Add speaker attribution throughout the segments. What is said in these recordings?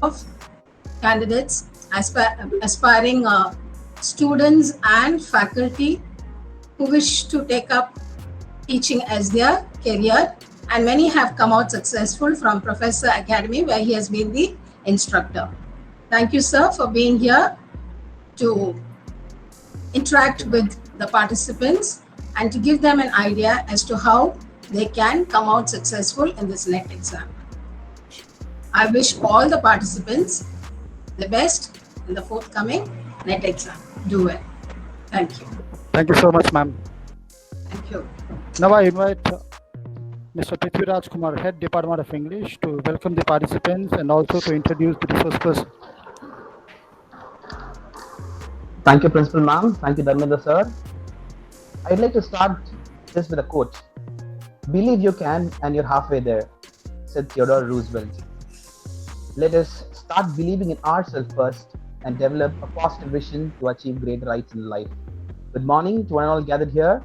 Speaker 1: of candidates, aspiring students and faculty who wish to take up teaching as their career, and many have come out successful from Professor Academy, where he has been the instructor. Thank you, sir, for being here to interact with the participants and to give them an idea as to how they can come out successful in this NET exam. I wish all the participants the best in the forthcoming NET exam. Do well. Thank you.
Speaker 2: Thank you so much, ma'am.
Speaker 1: Thank you.
Speaker 2: Now I invite Mr. Prithviraj Kumar, Head Department of English, to welcome the participants and also to introduce the resource person.
Speaker 3: Thank you, Principal Ma'am. Thank you, Dharmendra Sir. I'd like to start this with a quote. "Believe you can and you're halfway there," said Theodore Roosevelt. Let us start believing in ourselves first and develop a positive vision to achieve great heights in life. Good morning to one and all gathered here.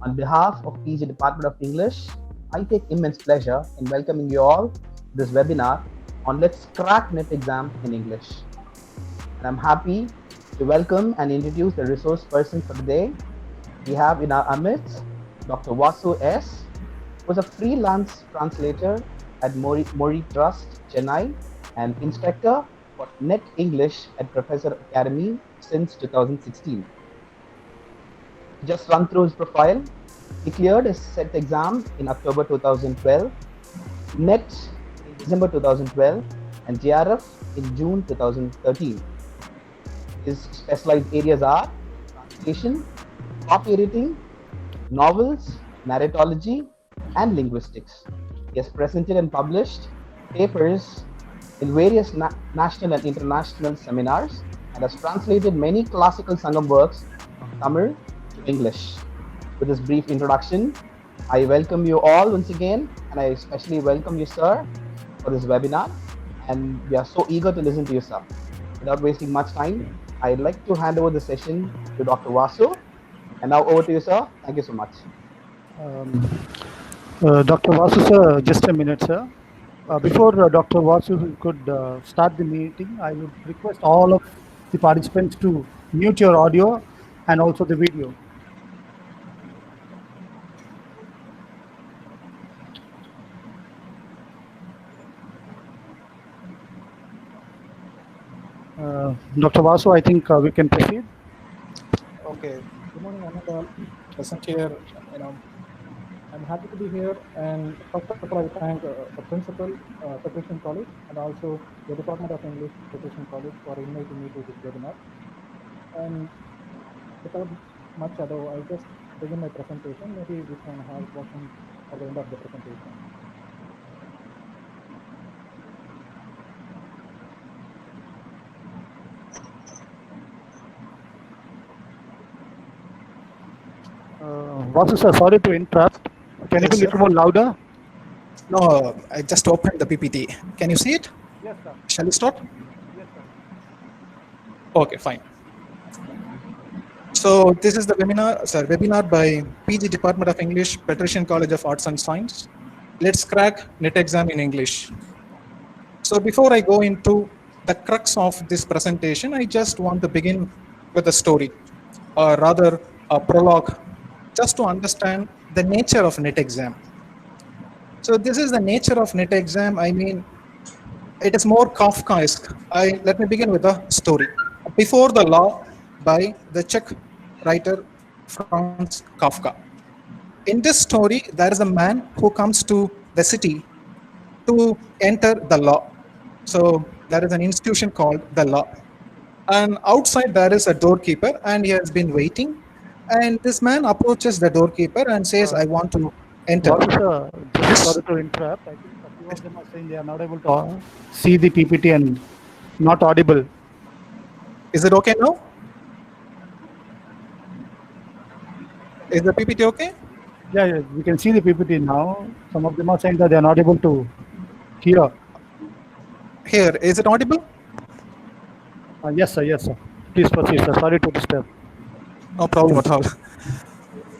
Speaker 3: On behalf of PG Department of English, I take immense pleasure in welcoming you all to this webinar on Let's Crack NET Exam in English. And I'm happy to welcome and introduce the resource person for today. We have in our midst Dr. Vasu S., who is a freelance translator at Mori Trust, Chennai, and instructor for NET English at Professor Academy since 2016. Just run through his profile. He cleared his SET exam in October 2012, NET in December 2012, and JRF in June 2013. His specialized areas are translation, copy editing, novels, narratology, and linguistics. He has presented and published papers in various national and international seminars and has translated many classical Sangam works from Tamil to English. With this brief introduction, I welcome you all once again, and I especially welcome you, sir, for this webinar. And we are so eager to listen to you, sir. Without wasting much time, I'd like to hand over the session to Dr. Vasu. And now over to you, sir. Thank you so much.
Speaker 2: Dr. Vasu, sir, just a minute, sir. Before Dr. Vasu could start the meeting, I would request all of the participants to mute your audio and also the video. Dr. Vasu, I think we can proceed.
Speaker 4: Okay. Good morning, Ananda. Present here. I'm happy to be here. And first of all, I thank the principal, Preparation College, and also the Department of English, Preparation College, for inviting me to this webinar. And without much ado, I'll just begin my presentation. Maybe we can have questions at the end of the presentation.
Speaker 2: Vasu, sir, sorry to interrupt. Can you be a little more louder?
Speaker 4: No, I just opened the PPT. Can you see it?
Speaker 2: Yes, sir.
Speaker 4: Shall we start?
Speaker 2: Yes, sir.
Speaker 4: Okay, fine. So this is the webinar by PG Department of English, Patrician College of Arts and Science. Let's crack NET exam in English. So before I go into the crux of this presentation, I just want to begin with a story, or rather a prologue, just to understand the nature of NET exam. So this is the nature of NET exam. I mean, it is more Kafkaesque. Let me begin with a story. Before the Law by the Czech writer Franz Kafka. In this story, there is a man who comes to the city to enter the law. So there is an institution called the law. And outside there is a doorkeeper, and he has been waiting. And this man approaches the doorkeeper and says, I want to enter.
Speaker 2: Vasu, sir, just sorry to interrupt. I think a few of them are saying they are not able to see the PPT and not audible.
Speaker 4: Is it okay now? Is the PPT okay?
Speaker 2: Yeah, we can see the PPT now. Some of them are saying that they are not able to hear.
Speaker 4: Here, is it audible?
Speaker 2: Yes, sir. Yes, sir. Please proceed, sir. Sorry to disturb.
Speaker 4: No problem at all.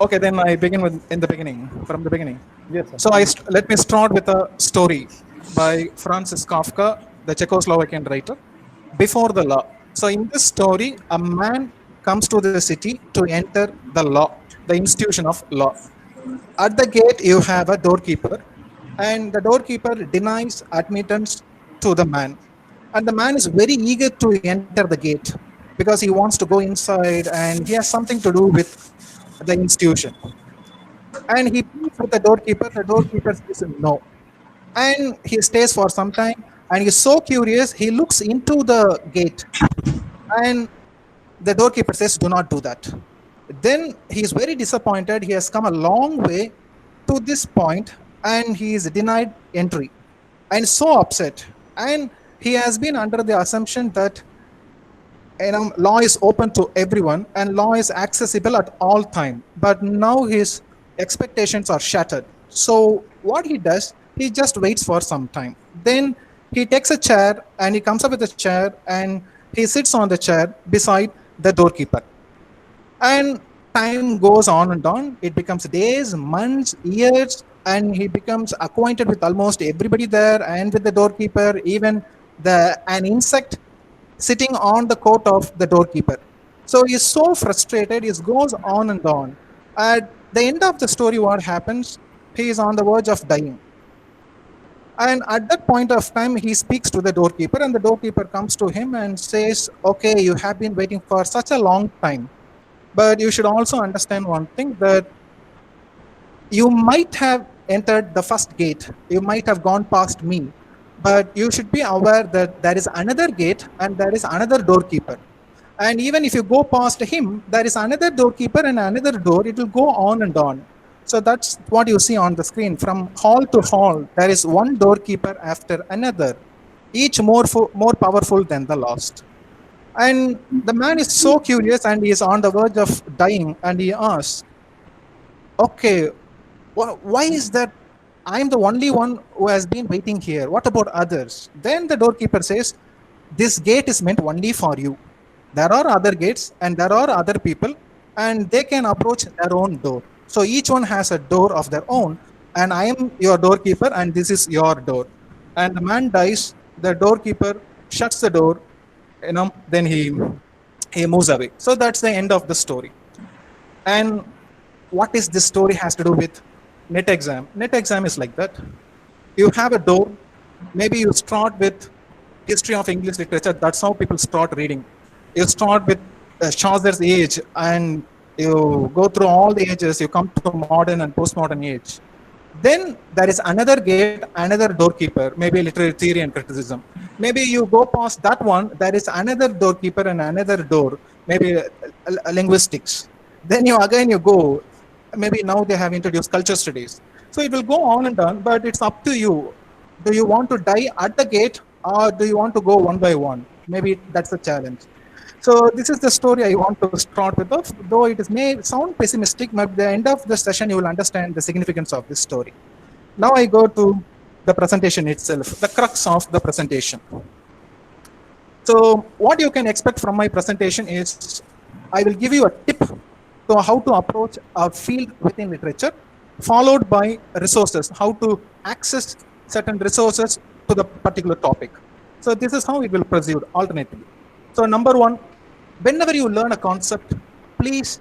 Speaker 4: Okay, then I begin from the beginning.
Speaker 2: Yes, sir.
Speaker 4: So let me start with a story by Francis Kafka, the Czechoslovakian writer, before the law. So in this story, a man comes to the city to enter the law, the institution of law. At the gate, you have a doorkeeper, and the doorkeeper denies admittance to the man. And the man is very eager to enter the gate because he wants to go inside and he has something to do with the institution. And he pleads with the doorkeeper says no. And he stays for some time and he's so curious, he looks into the gate and the doorkeeper says, do not do that. Then he is very disappointed. He has come a long way to this point and he is denied entry and so upset. And he has been under the assumption that law is open to everyone and law is accessible at all time. But now his expectations are shattered. So what he does, he just waits for some time. Then he takes a chair and he comes up with a chair and he sits on the chair beside the doorkeeper. And time goes on and on. It becomes days, months, years, and he becomes acquainted with almost everybody there and with the doorkeeper, even an insect sitting on the coat of the doorkeeper. So he's so frustrated, he goes on and on. At the end of the story, what happens? He is on the verge of dying. And at that point of time, he speaks to the doorkeeper, and the doorkeeper comes to him and says, okay, you have been waiting for such a long time. But you should also understand one thing, that you might have entered the first gate, you might have gone past me, but you should be aware that there is another gate and there is another doorkeeper. And even if you go past him, there is another doorkeeper and another door, it will go on and on. So that's what you see on the screen. From hall to hall, there is one doorkeeper after another, each more powerful than the last. And the man is so curious and he is on the verge of dying and he asks, okay, why is that I'm the only one who has been waiting here? What about others? Then the doorkeeper says, this gate is meant only for you. There are other gates and there are other people and they can approach their own door. So each one has a door of their own and I am your doorkeeper and this is your door. And the man dies, the doorkeeper shuts the door, then he moves away. So that's the end of the story. And what is this story has to do with NET exam? NET exam is like that. You have a door, maybe you start with history of English literature, that's how people start reading. You start with Chaucer's age and you go through all the ages, you come to modern and postmodern age. Then there is another gate, another doorkeeper, maybe literary theory and criticism. Maybe you go past that one, there is another doorkeeper and another door, maybe linguistics. Then you go, maybe now they have introduced culture studies. So it will go on and on, but it's up to you. Do you want to die at the gate or do you want to go one by one? Maybe that's the challenge. So this is the story I want to start with, though it may sound pessimistic, but at the end of the session, you will understand the significance of this story. Now I go to the presentation itself, the crux of the presentation. So what you can expect from my presentation is, I will give you a tip to how to approach a field within literature, followed by resources, how to access certain resources to the particular topic. So this is how it will proceed alternatively. So number one, whenever you learn a concept, please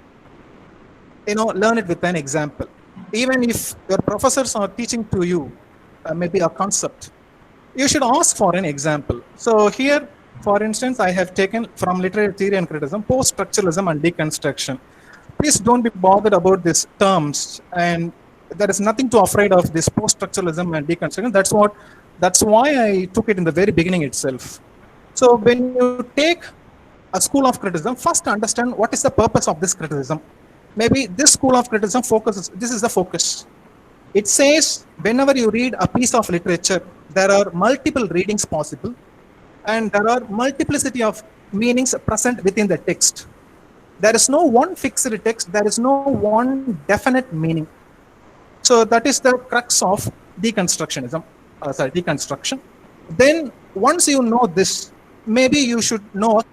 Speaker 4: learn it with an example. Even if your professors are teaching to you maybe a concept, you should ask for an example. So here, for instance, I have taken from literary theory and criticism, post-structuralism and deconstruction. Please don't be bothered about these terms, and there is nothing to afraid of this post-structuralism and deconstruction. That's why I took it in the very beginning itself. So when you take a school of criticism, first understand what is the purpose of this criticism. Maybe this school of criticism focuses, this is the focus. It says whenever you read a piece of literature, there are multiple readings possible and there are multiplicity of meanings present within the text. There is no one fixed text, there is no one definite meaning. So that is the crux of deconstruction. Then once you know this, maybe you should know a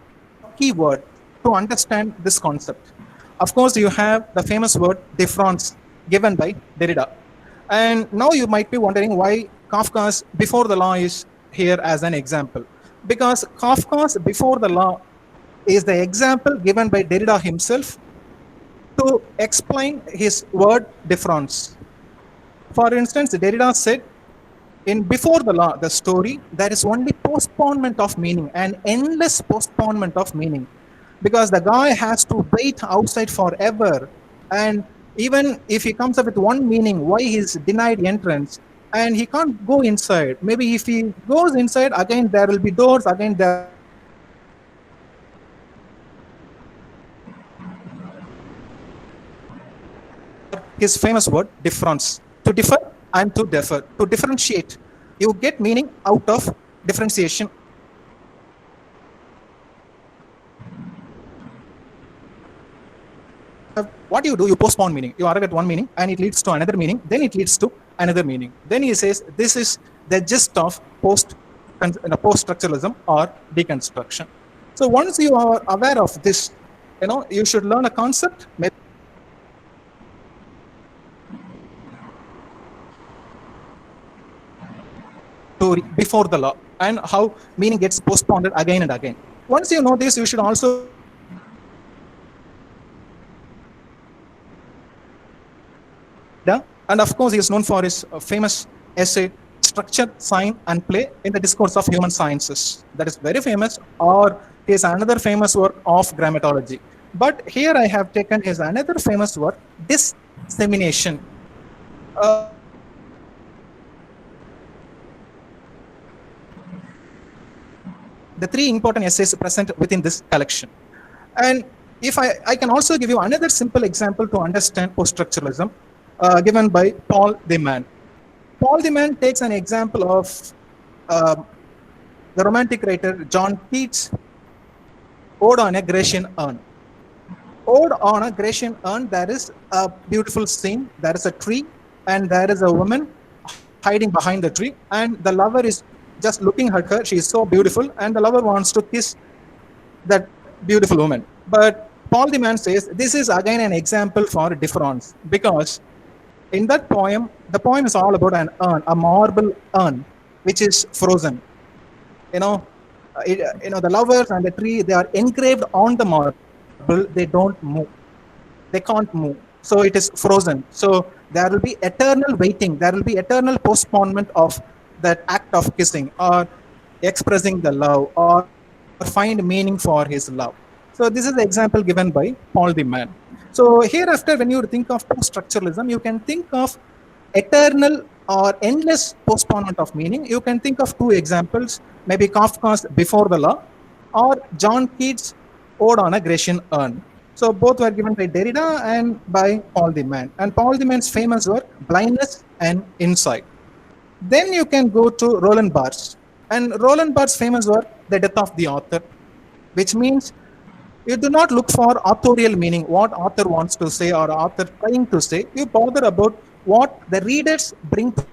Speaker 4: keyword to understand this concept. Of course, you have the famous word difference given by Derrida. And now you might be wondering why Kafka's Before the Law is here as an example, because Kafka's Before the Law is the example given by Derrida himself to explain his word difference. For instance, Derrida said, in Before the Law, the story, there is only postponement of meaning, an endless postponement of meaning, because the guy has to wait outside forever. And even if he comes up with one meaning, why he's denied entrance, and he can't go inside. Maybe if he goes inside, again there will be doors, again there. His famous word, difference. To differ and to differ. To differentiate. You get meaning out of differentiation. What you do, you postpone meaning. You arrive at one meaning and it leads to another meaning, then it leads to another meaning. Then he says this is the gist of post-structuralism or deconstruction. So once you are aware of this, you should learn a concept. Before the Law, and how meaning gets postponed again and again. Once you know this, you should also and of course he is known for his famous essay Structure, Sign and Play in the Discourse of Human Sciences. That is very famous, or his another famous work of Grammatology. But here I have taken his another famous work, Dissemination. The three important essays present within this collection. And if I can also give you another simple example to understand post-structuralism, given by Paul de Man. Paul de Man takes an example of the Romantic writer John Keats' Ode on a Grecian Urn. Ode on a Grecian Urn, there is a beautiful scene, there is a tree, and there is a woman hiding behind the tree, and the lover is just looking at her. She is so beautiful, and the lover wants to kiss that beautiful woman. But Paul de Man says this is again an example for difference, because in that poem, the poem is all about an urn, a marble urn, which is frozen. The lovers and the tree, they are engraved on the marble. They don't move. They can't move. So it is frozen. So there will be eternal waiting. There will be eternal postponement of that act of kissing or expressing the love or find meaning for his love. So this is the example given by Paul de Man. So hereafter, when you think of post-structuralism, you can think of eternal or endless postponement of meaning. You can think of two examples, maybe Kafka's Before the Law or John Keats' Ode on a Grecian Urn. So both were given by Derrida and by Paul de Man. And Paul de Man's famous work, Blindness and Insight. Then you can go to Roland Barthes. And Roland Barthes' famous work, The Death of the Author, which means you do not look for authorial meaning, what author wants to say or author trying to say. You bother about what the readers bring to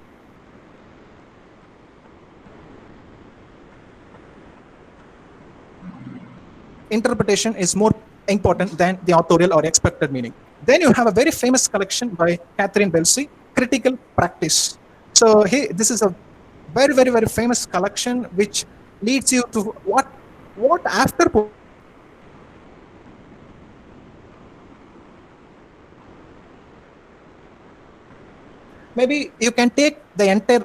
Speaker 4: interpretation is more important than the authorial or expected meaning. Then you have a very famous collection by Catherine Belsey, Critical Practice. So this is a very, very, very famous collection which leads you to what after maybe you can take the entire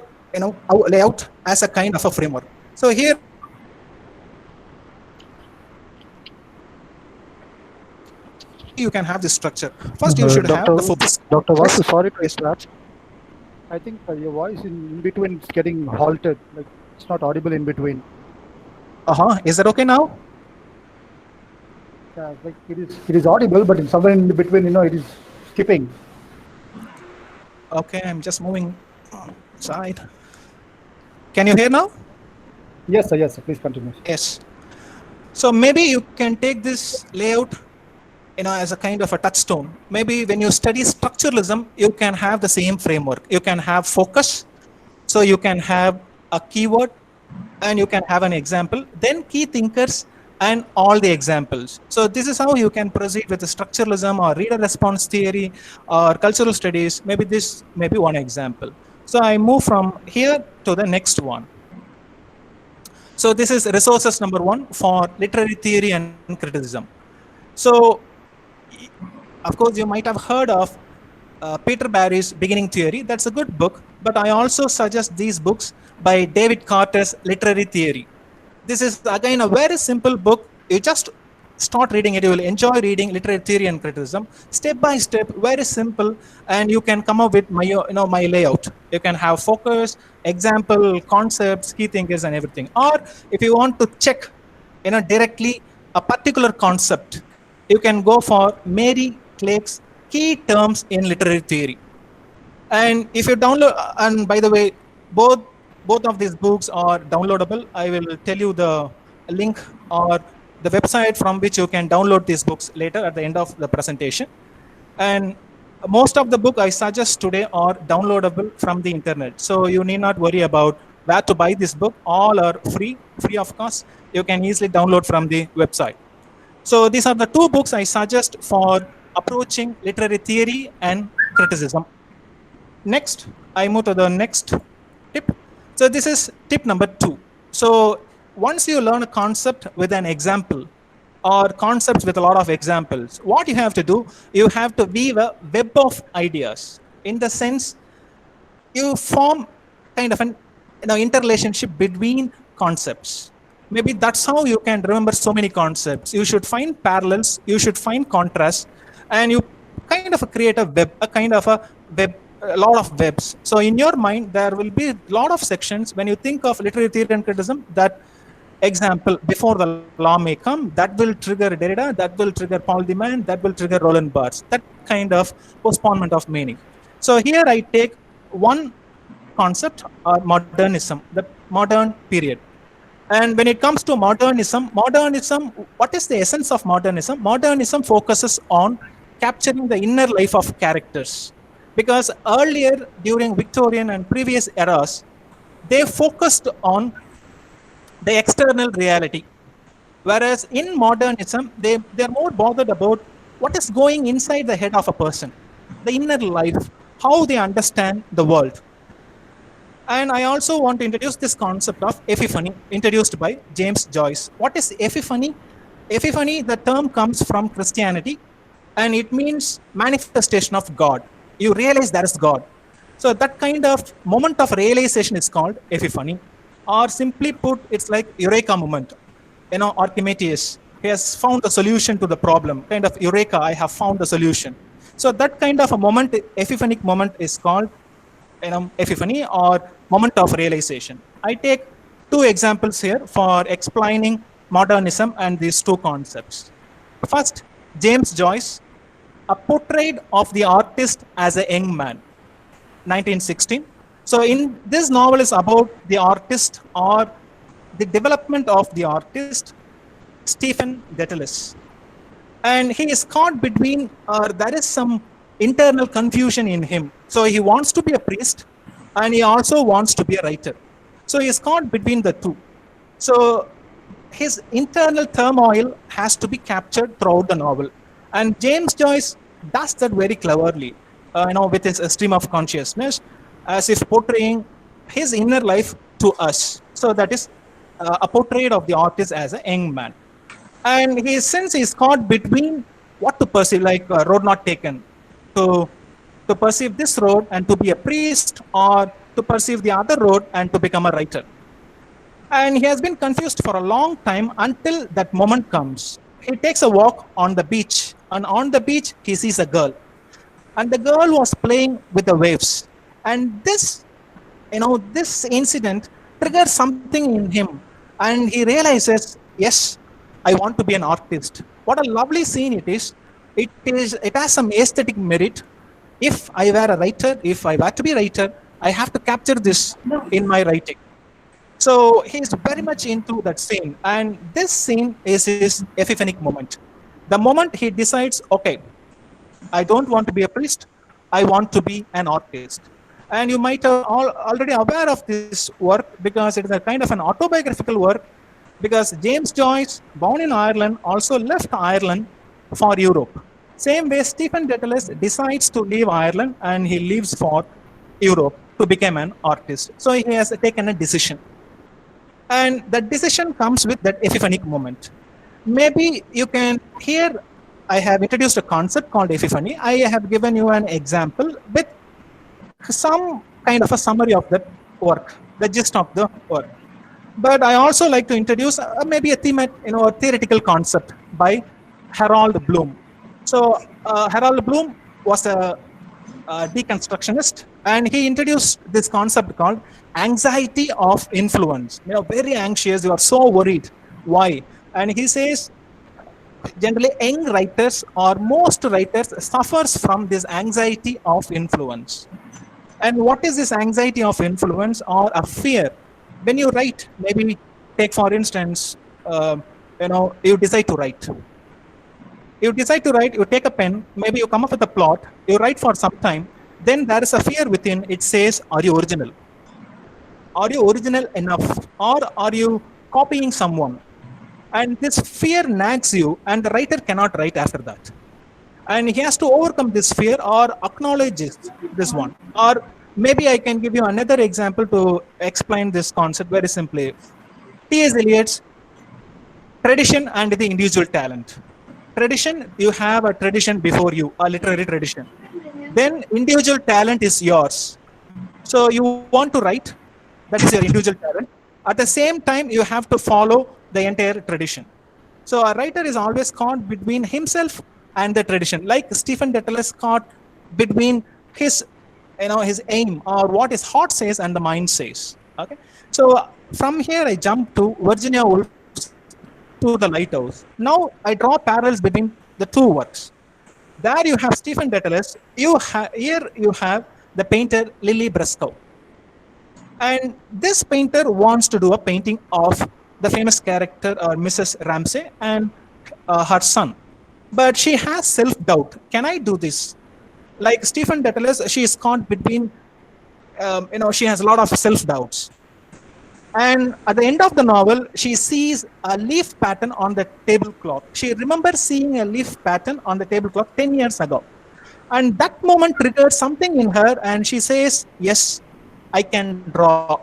Speaker 4: layout as a kind of a framework. So here you can have this structure. First you should have the focus.
Speaker 2: Dr. Vasu, sorry to interrupt. I think your voice in between is getting halted. Like it's not audible in between.
Speaker 4: Is that okay now?
Speaker 2: Yeah, like it is audible, but in somewhere in between, it is skipping.
Speaker 4: Okay, I'm just moving side. Can you hear now?
Speaker 2: Yes, sir. Yes, sir. Please continue.
Speaker 4: Yes. So maybe you can take this layout, as a kind of a touchstone. Maybe when you study structuralism, you can have the same framework. You can have focus, so you can have a keyword, and you can have an example, then key thinkers, and all the examples. So this is how you can proceed with the structuralism or reader response theory or cultural studies. Maybe this may be one example. So I move from here to the next one. So this is resources number 1 for literary theory and criticism. So, of course, you might have heard of Peter Barry's Beginning Theory. That's a good book, but I also suggest these books by David Carter's Literary Theory. This is again a very simple book. You just start reading it, you will enjoy reading literary theory and criticism step by step, very simple, and you can come up with my layout. You can have focus, example, concepts, key thinkers, and everything. Or if you want to check directly a particular concept, you can go for Mary Clake's Key Terms in Literary Theory. And if you download, and by the way, both of these books are downloadable. I will tell you the link or the website from which you can download these books later at the end of the presentation. And most of the book I suggest today are downloadable from the internet. So you need not worry about where to buy this book. All are free of cost. You can easily download from the website. So these are the 2 books I suggest for approaching literary theory and criticism. Next, I move to the next tip. So this is tip number 2. So once you learn a concept with an example or concepts with a lot of examples, what you have to do, you have to weave a web of ideas. In the sense, you form kind of an interrelationship between concepts. Maybe that's how you can remember so many concepts. You should find parallels, you should find contrasts, and you kind of create a web, a lot of webs. So in your mind, there will be a lot of sections. When you think of literary theory and criticism, that example, before the law may come, that will trigger Derrida, that will trigger Paul Deman, that will trigger Roland Barthes, that kind of postponement of meaning. So here I take one concept, modernism, the modern period. And when it comes to modernism, what is the essence of modernism? Modernism focuses on capturing the inner life of characters. Because earlier, during Victorian and previous eras, they focused on the external reality. Whereas in modernism, they're more bothered about what is going inside the head of a person, the inner life, how they understand the world. And I also want to introduce this concept of epiphany, introduced by James Joyce. What is epiphany? Epiphany, the term comes from Christianity, and it means manifestation of God. You realize there is God. So that kind of moment of realization is called epiphany. Or simply put, it's like eureka moment. Archimedes, he has found a solution to the problem. Kind of eureka, I have found a solution. So that kind of a moment, epiphanic moment, is called epiphany or moment of realization. I take 2 examples here for explaining modernism and these 2 concepts. First, James Joyce, A Portrait of the Artist as a Young Man, 1916. So in this novel is about the artist or the development of the artist, Stephen Deteles. And he is caught between, there is some internal confusion in him. So he wants to be a priest and he also wants to be a writer. So he is caught between the 2. So his internal turmoil has to be captured throughout the novel. And James Joyce does that very cleverly, with his stream of consciousness, as if portraying his inner life to us. So that is a portrait of the artist as a young man. And since he's caught between what to perceive, like road not taken, to perceive this road and to be a priest, or to perceive the other road and to become a writer. And he has been confused for a long time until that moment comes. He takes a walk on the beach, and on the beach he sees a girl. And the girl was playing with the waves. And this incident triggers something in him. And he realizes, yes, I want to be an artist. What a lovely scene it is. It has some aesthetic merit. If I were a writer, if I were to be a writer, I have to capture this in my writing. So he's very much into that scene. And this scene is his epiphanic moment. The moment he decides, okay, I don't want to be a priest, I want to be an artist. And you might have already aware of this work because it is a kind of an autobiographical work, because James Joyce, born in Ireland, also left Ireland for Europe. Same way, Stephen Deteles decides to leave Ireland and he leaves for Europe to become an artist. So he has taken a decision. And that decision comes with that epiphanic moment. Maybe you can here, I have introduced a concept called epiphany. I have given you an example with some kind of a summary of that work, the gist of the work. But I also like to introduce maybe a theme, a theoretical concept by Harold Bloom. So Harold Bloom was a deconstructionist, and he introduced this concept called anxiety of influence. Very anxious, you are so worried. Why? And he says generally young writers or most writers suffers from this anxiety of influence. And what is this anxiety of influence or a fear? When you write, maybe take for instance, you decide to write. You decide to write, you take a pen, maybe you come up with a plot, you write for some time, then there is a fear within, it says, are you original? Are you original enough? Or are you copying someone? And this fear nags you, and the writer cannot write after that. And he has to overcome this fear or acknowledge this one. Or maybe I can give you another example to explain this concept very simply. T.S. Eliot's tradition and the individual talent. Tradition, you have a tradition before you, a literary tradition. Then individual talent is yours. So you want to write, that is your individual talent. At the same time, you have to follow the entire tradition. So a writer is always caught between himself and the tradition, like Stephen Dettel caught between his aim or what his heart says and the mind says. Okay. So from here I jump to Virginia Woolf to The Lighthouse. Now I draw parallels between the two works. There you have Stephen Dettel. Here you have the painter Lily Brescow. And this painter wants to do a painting of the famous character Mrs. Ramsay and her son. But she has self-doubt. Can I do this? Like Stephen Dettel, she is caught between, she has a lot of self-doubts. And at the end of the novel, she sees a leaf pattern on the tablecloth. She remembers seeing a leaf pattern on the tablecloth 10 years ago. And that moment triggered something in her, and she says, yes, I can draw.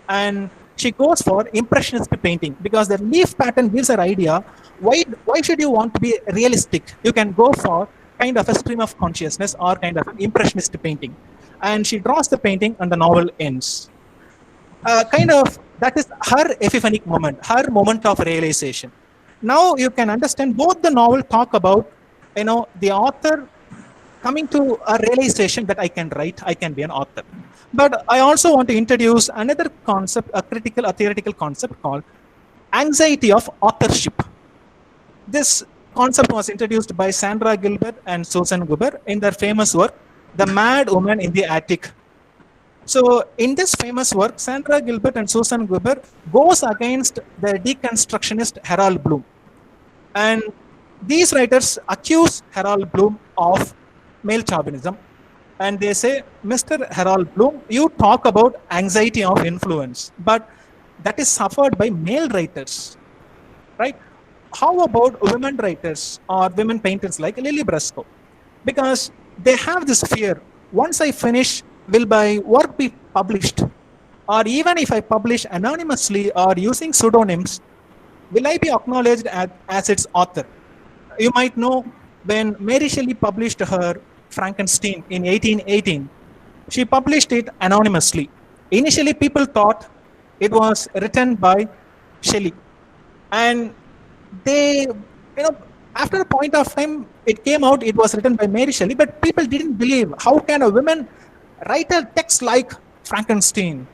Speaker 4: And she goes for impressionist painting because the leaf pattern gives her idea. Why should you want to be realistic? You can go for kind of a stream of consciousness or kind of impressionist painting. And she draws the painting and the novel ends. That is her epiphanic moment, her moment of realization. Now you can understand both the novel talk about, the author coming to a realization that I can write, I can be an author. But I also want to introduce another concept, a theoretical concept called anxiety of authorship. This concept was introduced by Sandra Gilbert and Susan Gruber in their famous work, The Mad Woman in the Attic. So in this famous work, Sandra Gilbert and Susan Gruber goes against the deconstructionist Harold Bloom. And these writers accuse Harold Bloom of male chauvinism. And they say, Mr. Harold Bloom, you talk about anxiety of influence, but that is suffered by male writers, right? How about women writers or women painters like Lily Brescow? Because they have this fear. Once I finish, will my work be published? Or even if I publish anonymously or using pseudonyms, will I be acknowledged as its author? You might know when Mary Shelley published her Frankenstein in 1818, she published it anonymously. Initially, people thought it was written by Shelley. And they, after a point of time, it came out it was written by Mary Shelley, but people didn't believe, how can a woman write a text like Frankenstein?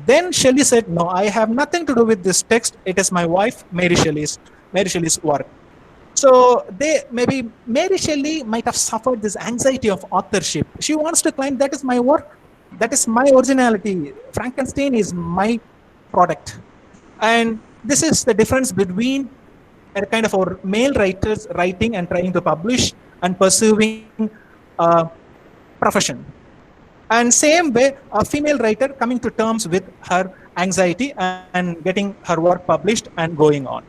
Speaker 4: Then Shelley said, no, I have nothing to do with this text. It is my wife, Mary Shelley's work. So maybe Mary Shelley might have suffered this anxiety of authorship. She wants to claim that is my work, that is my originality. Frankenstein is my product. And this is the difference between a kind of our male writers writing and trying to publish and pursuing a profession. And same way, a female writer coming to terms with her anxiety and getting her work published and going on.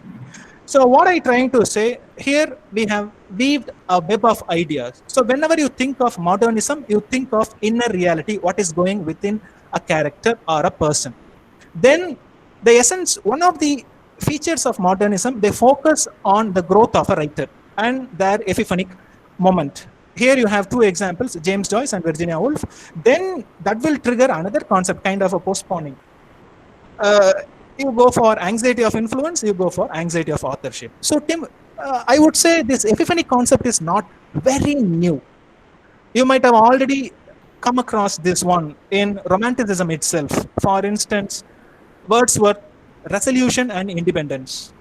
Speaker 4: So what I'm trying to say, here we have weaved a web of ideas. So whenever you think of modernism, you think of inner reality, what is going within a character or a person. Then The essence, one of the features of modernism, they focus on the growth of a writer and their epiphanic moment. Here you have two examples, James Joyce and Virginia Woolf. Then that will trigger another concept, kind of a postponing. You go for anxiety of influence, you go for anxiety of authorship. So Tim, I would say this epiphanic concept is not very new. You might have already come across this one in Romanticism itself. For instance, Wordsworth, Resolution and Independence.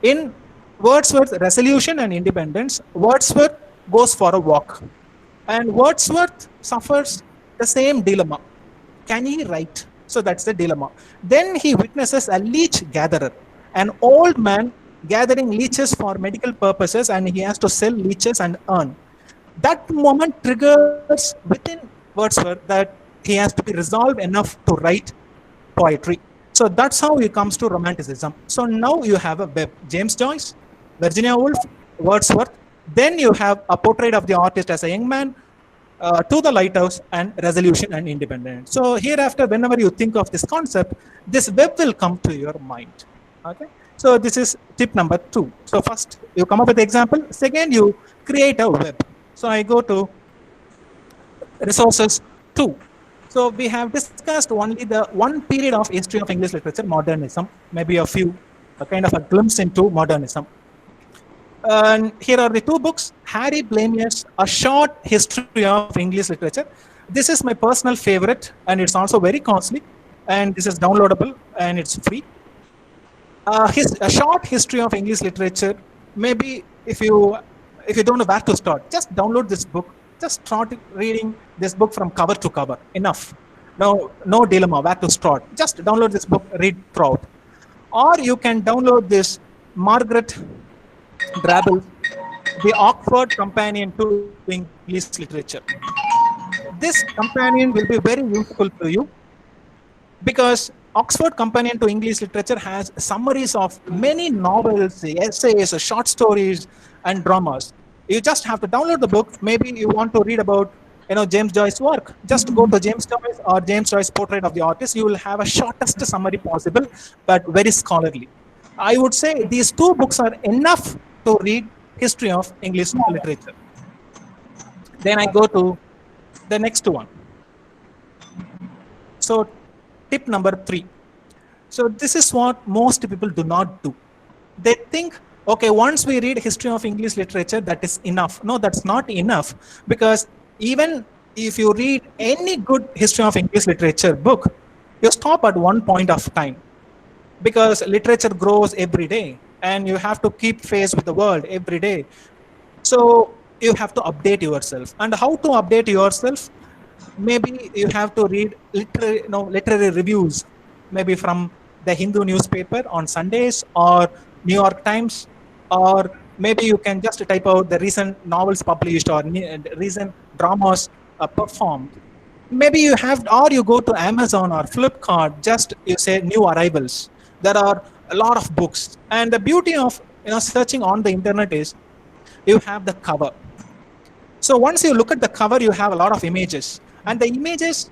Speaker 4: In Wordsworth, Resolution and Independence, Wordsworth goes for a walk. And Wordsworth suffers the same dilemma. Can he write? So that's the dilemma. Then he witnesses a leech gatherer, an old man gathering leeches for medical purposes, and he has to sell leeches and earn. That moment triggers within Wordsworth that he has to be resolved enough to write poetry. So that's how he comes to Romanticism. So now you have a web, James Joyce, Virginia Woolf, Wordsworth. Then you have a portrait of the artist as a young man, To the Lighthouse, and Resolution and Independence. So hereafter, whenever you think of this concept, this web will come to your mind. Okay. So this is tip number 2. So first you come up with the example. Second, you create a web. So I go to resources 2. So we have discussed only the one period of history of English literature, modernism, maybe a kind of a glimpse into modernism. And here are the 2 books, Harry Blamier's A Short History of English Literature. This is my personal favorite, and it's also very costly, and this is downloadable and it's free. A Short History of English Literature, maybe if you don't know where to start, just download this book. Just start reading this book from cover to cover. Enough. No dilemma where to start. Just download this book, read throughout. Or you can download this Margaret Drabble, The Oxford Companion to English Literature. This companion will be very useful to you because Oxford Companion to English Literature has summaries of many novels, essays, short stories, and dramas. You just have to download the book. Maybe you want to read about James Joyce's work. Just go to James Joyce or James Joyce Portrait of the Artist. You will have a shortest summary possible, but very scholarly. I would say these 2 books are enough to read history of English literature. Then I go to the next one. So tip number 3. So this is what most people do not do. They think, okay, once we read history of English literature, that is enough. No, that's not enough, because even if you read any good history of English literature book, you stop at one point of time, because literature grows every day and you have to keep pace with the world every day. So you have to update yourself. And how to update yourself? Maybe you have to read literary reviews, maybe from the Hindu newspaper on Sundays or New York Times, or maybe you can just type out the recent novels published or recent dramas performed. Maybe you have, or you go to Amazon or Flipkart, just you say new arrivals. There are a lot of books, and the beauty of searching on the internet is you have the cover. So once you look at the cover, you have a lot of images, and the images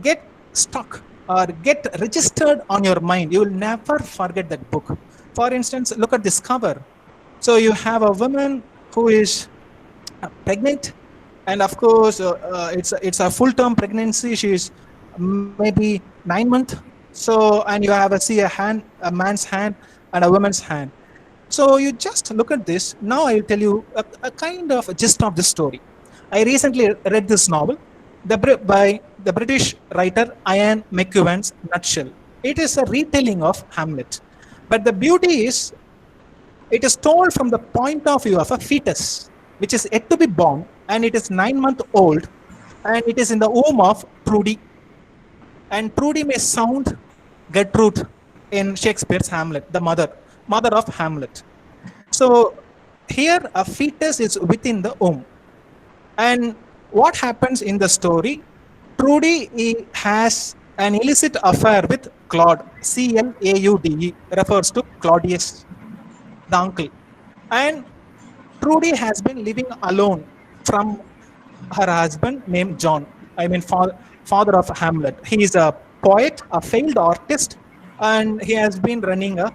Speaker 4: get stuck or get registered on your mind. You will never forget that book. For instance, look at this cover. So you have a woman who is pregnant, and of course it's a full-term pregnancy. She is maybe 9 months. So, and you have a man's hand and a woman's hand. So you just look at this. Now I'll tell you a kind of a gist of the story. I recently read this novel by the British writer Ian McEwan's Nutshell. It is a retelling of Hamlet. But the beauty is, it is told from the point of view of a fetus, which is yet to be born, and it is 9 months old, and it is in the womb of Trudy. And Trudy may sound Gertrude in Shakespeare's Hamlet, the mother of Hamlet. So here a fetus is within the womb. And what happens in the story? Trudy has an illicit affair with Claude, Claude, refers to Claudius, the uncle. And Trudy has been living alone from her husband named John, father of Hamlet. He is a poet, a failed artist, and he has been running a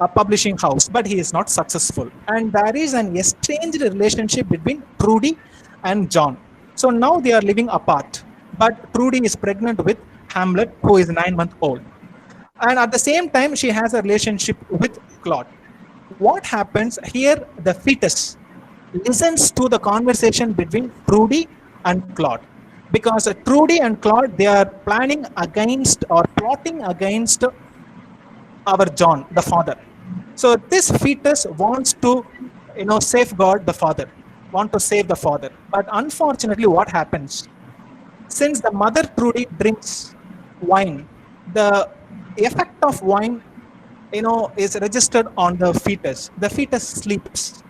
Speaker 4: publishing house, but he is not successful. And there is an estranged relationship between Trudy and John. So now they are living apart, but Trudy is pregnant with Hamlet, who is 9 months old. And at the same time, she has a relationship with Claude. What happens here? The fetus listens to the conversation between Trudy and Claude, because Trudy and Claude, they are planning against or plotting against our John, the father. So this fetus wants to, safeguard the father, want to save the father. But unfortunately, what happens? Since the mother Trudy drinks wine, the effect of wine, is registered on the fetus. The fetus sleeps.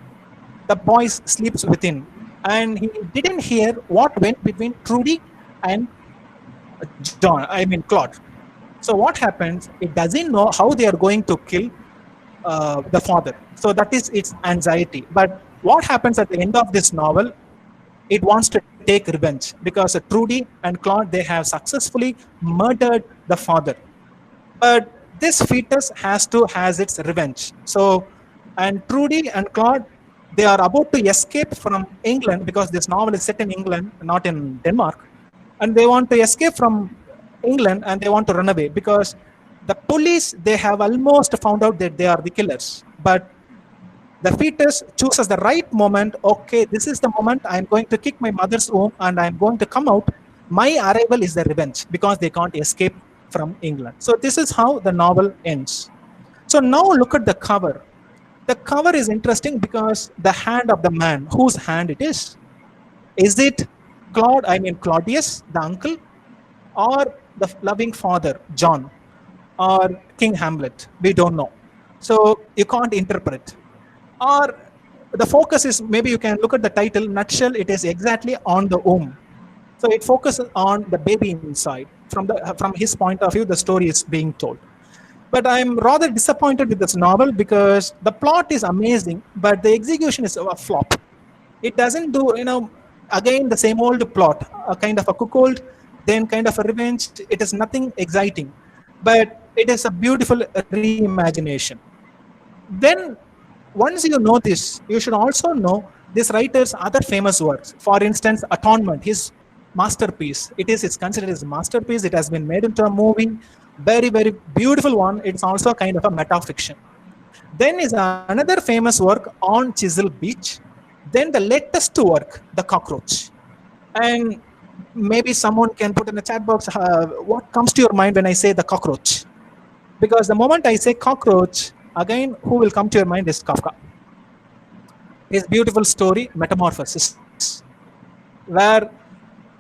Speaker 4: The boy sleeps within, and he didn't hear what went between Trudy and Claude. So what happens? It doesn't know how they are going to kill the father. So that is its anxiety. But what happens at the end of this novel? It wants to take revenge, because Trudy and Claude, they have successfully murdered the father. But this fetus has its revenge. So, and Trudy and Claude, they are about to escape from England, because this novel is set in England, not in Denmark. And they want to escape from England, and they want to run away, because the police, they have almost found out that they are the killers. But the fetus chooses the right moment. Okay, this is the moment I'm going to kick my mother's womb and I'm going to come out. My arrival is the revenge, because they can't escape from England. So this is how the novel ends. So now look at the cover. The cover is interesting because the hand of the man, whose hand it is? Is it Claudius, the uncle, or the loving father, John, or King Hamlet? We don't know. So you can't interpret. Or the focus is, maybe you can look at the title, nutshell, it is exactly on the womb. So it focuses on the baby inside. From his point of view, the story is being told. But I'm rather disappointed with this novel, because the plot is amazing, but the execution is a flop. It doesn't do, again, the same old plot, a kind of a cuckold, then kind of a revenge. It is nothing exciting, but it is a beautiful reimagination. Then, once you know this, you should also know this writer's other famous works. For instance, Atonement, his masterpiece. It's considered his masterpiece. It has been made into a movie. Very, very beautiful one. It's also kind of a metafiction. Then is another famous work on Chisel Beach. Then the latest work, The Cockroach. And maybe someone can put in the chat box, what comes to your mind when I say The Cockroach? Because the moment I say cockroach, again, who will come to your mind is Kafka. His beautiful story, Metamorphosis, where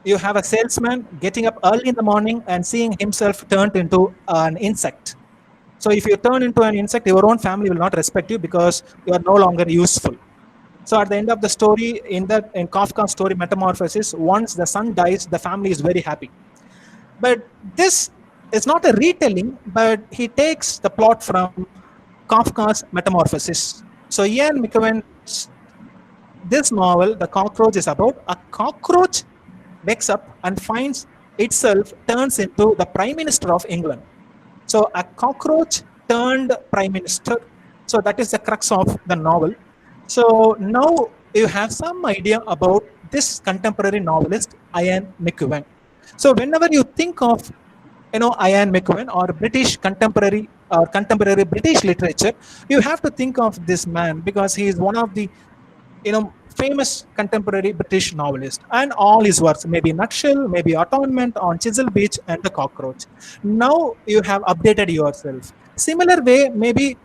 Speaker 4: you have a salesman getting up early in the morning and seeing himself turned into an insect. So if you turn into an insect, your own family will not respect you, because you are no longer useful. So at the end of the story, in Kafka's story, Metamorphosis, once the son dies, the family is very happy. But this is not a retelling, but he takes the plot from Kafka's Metamorphosis. So Ian McEwan's this novel, The Cockroach, is about a cockroach wakes up and finds itself turns into the Prime Minister of England. So a cockroach turned Prime Minister. So that is the crux of the novel. So now you have some idea about this contemporary novelist, Ian McEwan. So whenever you think of Ian McEwan or British contemporary British literature, you have to think of this man, because he is one of the famous contemporary British novelist, and all his works, maybe Nutshell, maybe Atonement, On Chisel Beach, and The Cockroach. Now you have updated yourself. Similar way, maybe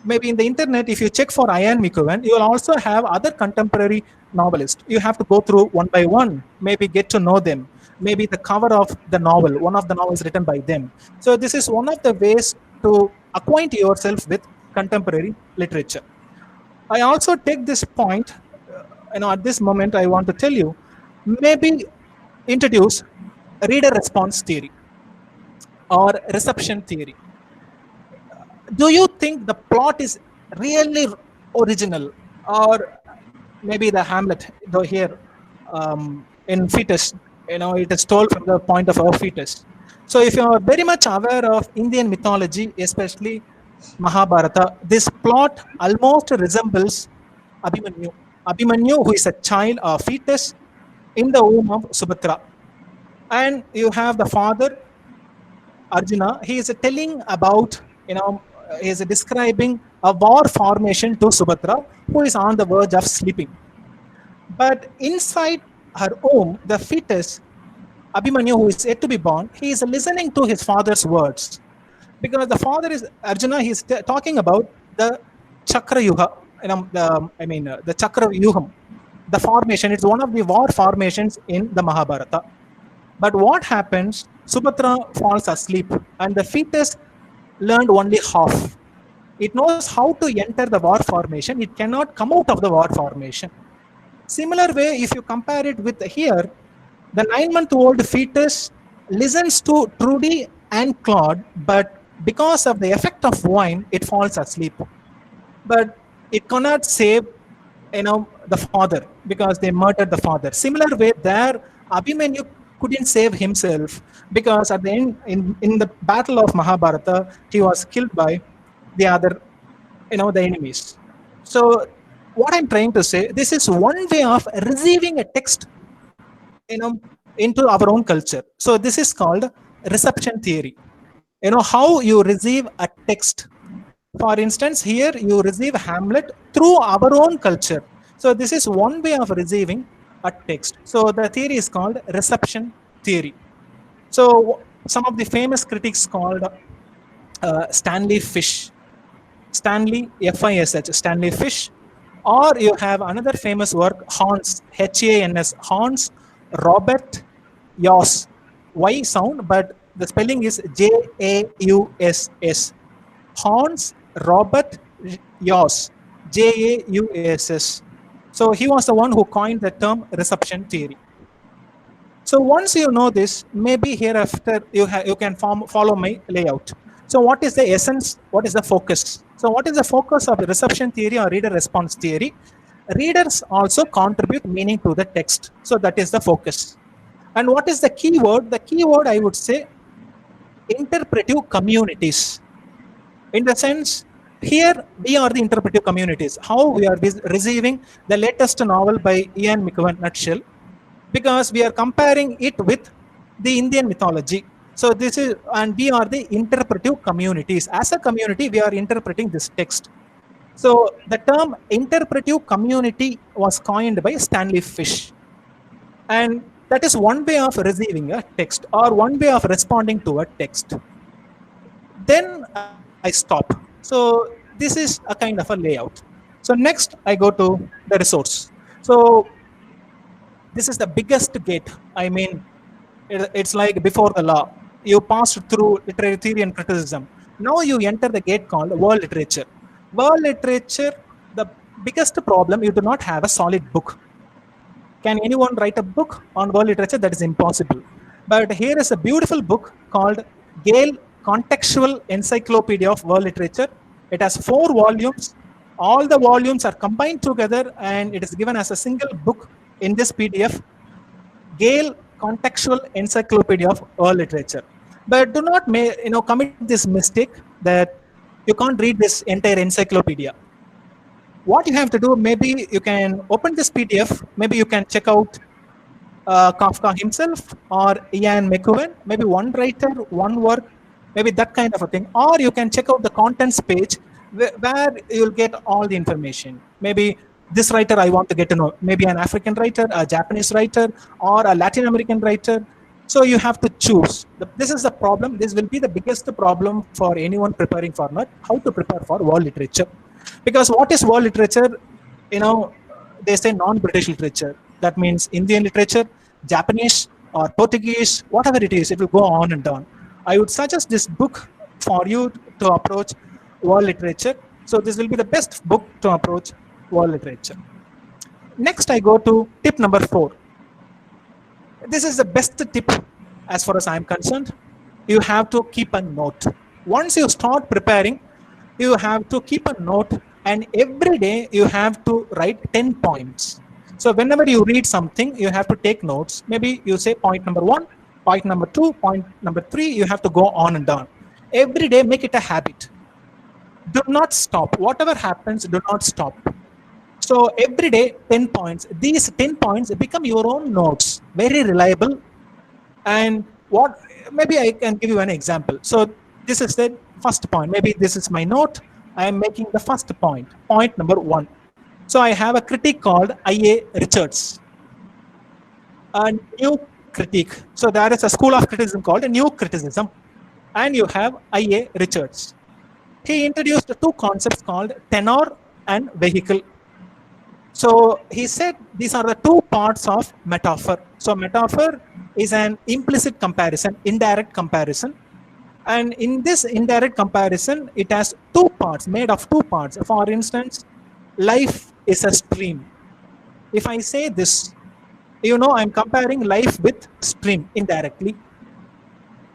Speaker 4: in the internet, if you check for Ian McEwan, you will also have other contemporary novelists. You have to go through one by one, maybe get to know them. Maybe the cover of the novel, one of the novels written by them. So this is one of the ways to acquaint yourself with contemporary literature. I also take this point, at this moment, I want to tell you, maybe introduce reader response theory or reception theory. Do you think the plot is really original, or maybe the Hamlet, though here in fetus, it is told from the point of a fetus. So if you are very much aware of Indian mythology, especially Mahabharata, this plot almost resembles Abhimanyu. Abhimanyu, who is a child or fetus in the womb of Subhadra. And you have the father, Arjuna. He is telling about, he is describing a war formation to Subhadra, who is on the verge of sleeping. But inside her womb, the fetus, Abhimanyu, who is yet to be born, he is listening to his father's words. Because the father is Arjuna, he is talking about the Chakra Yuga, the Chakra Yugam, the formation. It's one of the war formations in the Mahabharata. But what happens? Subhadra falls asleep, and the fetus learned only half. It knows how to enter the war formation. It cannot come out of the war formation. Similar way, if you compare it with here, the 9-month-old fetus listens to Trudy and Claude, but because of the effect of wine, it falls asleep. But it cannot save, the father, because they murdered the father. Similar way, there Abhimanyu couldn't save himself, because at the end, in the battle of Mahabharata, he was killed by the other, the enemies. So what I'm trying to say, this is one way of receiving a text, into our own culture. So this is called reception theory. How you receive a text. For instance, here you receive Hamlet through our own culture. So this is one way of receiving a text. So the theory is called reception theory. So some of the famous critics called Stanley Fish, Stanley F-I-S-H, Stanley Fish, or you have another famous work, Hans, H-A-N-S, Hans Robert Jauss, Y sound, but the spelling is J-A-U-S-S, Hans Robert Jauss, J-A-U-S-S. So he was the one who coined the term reception theory. So once you know this, maybe hereafter you can follow my layout. So what is the essence? What is the focus? So what is the focus of the reception theory or reader response theory? Readers also contribute meaning to the text. So that is the focus. And what is the key word? The key word, I would say, interpretive communities. In the sense, here we are the interpretive communities. How we are receiving the latest novel by Ian McEwan, Nutshell, because we are comparing it with the Indian mythology. So this is, and we are the interpretive communities. As a community, we are interpreting this text. So the term interpretive community was coined by Stanley Fish. And that is one way of receiving a text, or one way of responding to a text. Then I stop. So this is a kind of a layout. So next I go to the resource. So this is the biggest gate. I mean, it's like before the law. You passed through literary theory and criticism. Now you enter the gate called world literature. World literature, the biggest problem, you do not have a solid book. Can anyone write a book on world literature? That is impossible. But here is a beautiful book called Gale Contextual Encyclopedia of World Literature. It has 4 volumes. All the volumes are combined together and it is given as a single book in this PDF. Gale Contextual Encyclopedia of World Literature. But do not commit this mistake that you can't read this entire encyclopedia. What you have to do, maybe you can open this PDF, maybe you can check out Kafka himself or Ian McEwan, maybe one writer, one work, maybe that kind of a thing. Or you can check out the contents page where you'll get all the information. Maybe this writer I want to get to know, maybe an African writer, a Japanese writer, or a Latin American writer. So you have to choose. This is the problem. This will be the biggest problem for anyone preparing for NET, how to prepare for world literature. Because what is world literature? They say non-British literature. That means Indian literature, Japanese or Portuguese, whatever it is, it will go on and on. I would suggest this book for you to approach world literature. So this will be the best book to approach world literature. Next, I go to tip number 4. This is the best tip as far as I'm concerned. You have to keep a note. Once you start preparing, you have to keep a note, and every day you have to write 10 points. So whenever you read something, you have to take notes. Maybe you say point number 1, point number 2, point number 3, you have to go on and on. Every day, make it a habit. Do not stop. Whatever happens, do not stop. So every day, 10 points. These 10 points become your own notes, very reliable. And what, maybe I can give you an example. So this is the first point. Maybe this is my note. I am making the first point, point number 1. So I have a critic called I.A. Richards, a new critique. So there is a school of criticism called a new criticism, and you have I.A. Richards. He introduced 2 concepts called tenor and vehicle. So he said these are the 2 parts of metaphor. So metaphor is an implicit comparison, indirect comparison. And in this indirect comparison, it has 2 parts, made of 2 parts. For instance, life is a stream. If I say this, I'm comparing life with stream indirectly.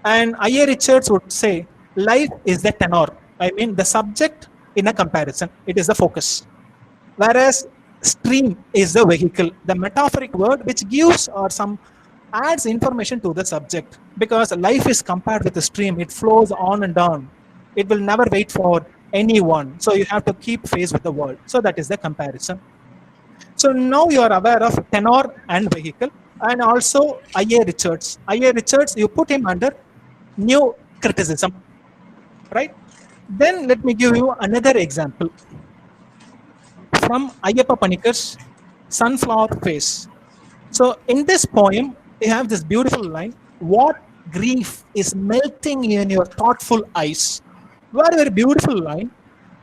Speaker 4: And I.A. Richards would say, life is the tenor. I mean, the subject in a comparison. It is the focus. Whereas stream is the vehicle, the metaphoric word which gives or some adds information to the subject, because life is compared with a stream. It flows on and on. It will never wait for anyone. So you have to keep pace with the world. So that is the comparison. So now you are aware of tenor and vehicle, and also I.A. Richards. I.A. Richards, you put him under new criticism, right? Then let me give you another example from Ayyappa Panikar's Sunflower Face. So in this poem, you have this beautiful line, what grief is melting in your thoughtful eyes. Very, very beautiful line.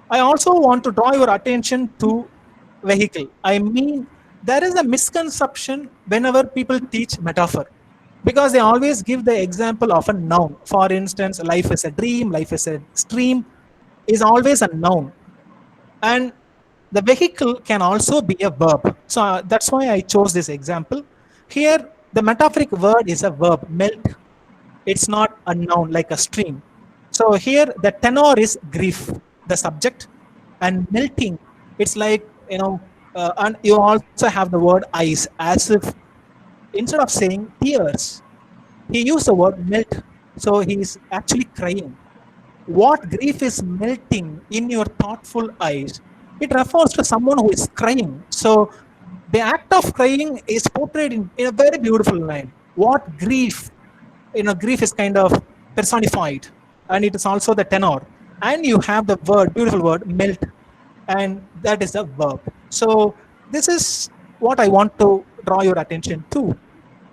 Speaker 4: I also want to draw your attention to vehicle. I mean, there is a misconception whenever people teach metaphor, because they always give the example of a noun. For instance, life is a dream, life is a stream is always a noun. And the vehicle can also be a verb. So that's why I chose this example. Here, the metaphoric word is a verb, melt. It's not a noun like a stream. So here, the tenor is grief, the subject, and melting. It's like, and you also have the word eyes, as if instead of saying tears, he used the word melt. So he's actually crying. What grief is melting in your thoughtful eyes? It refers to someone who is crying. So the act of crying is portrayed in a very beautiful line. What grief, grief is kind of personified, and it is also the tenor. And you have the word, beautiful word, melt, and that is a verb. So this is what I want to draw your attention to.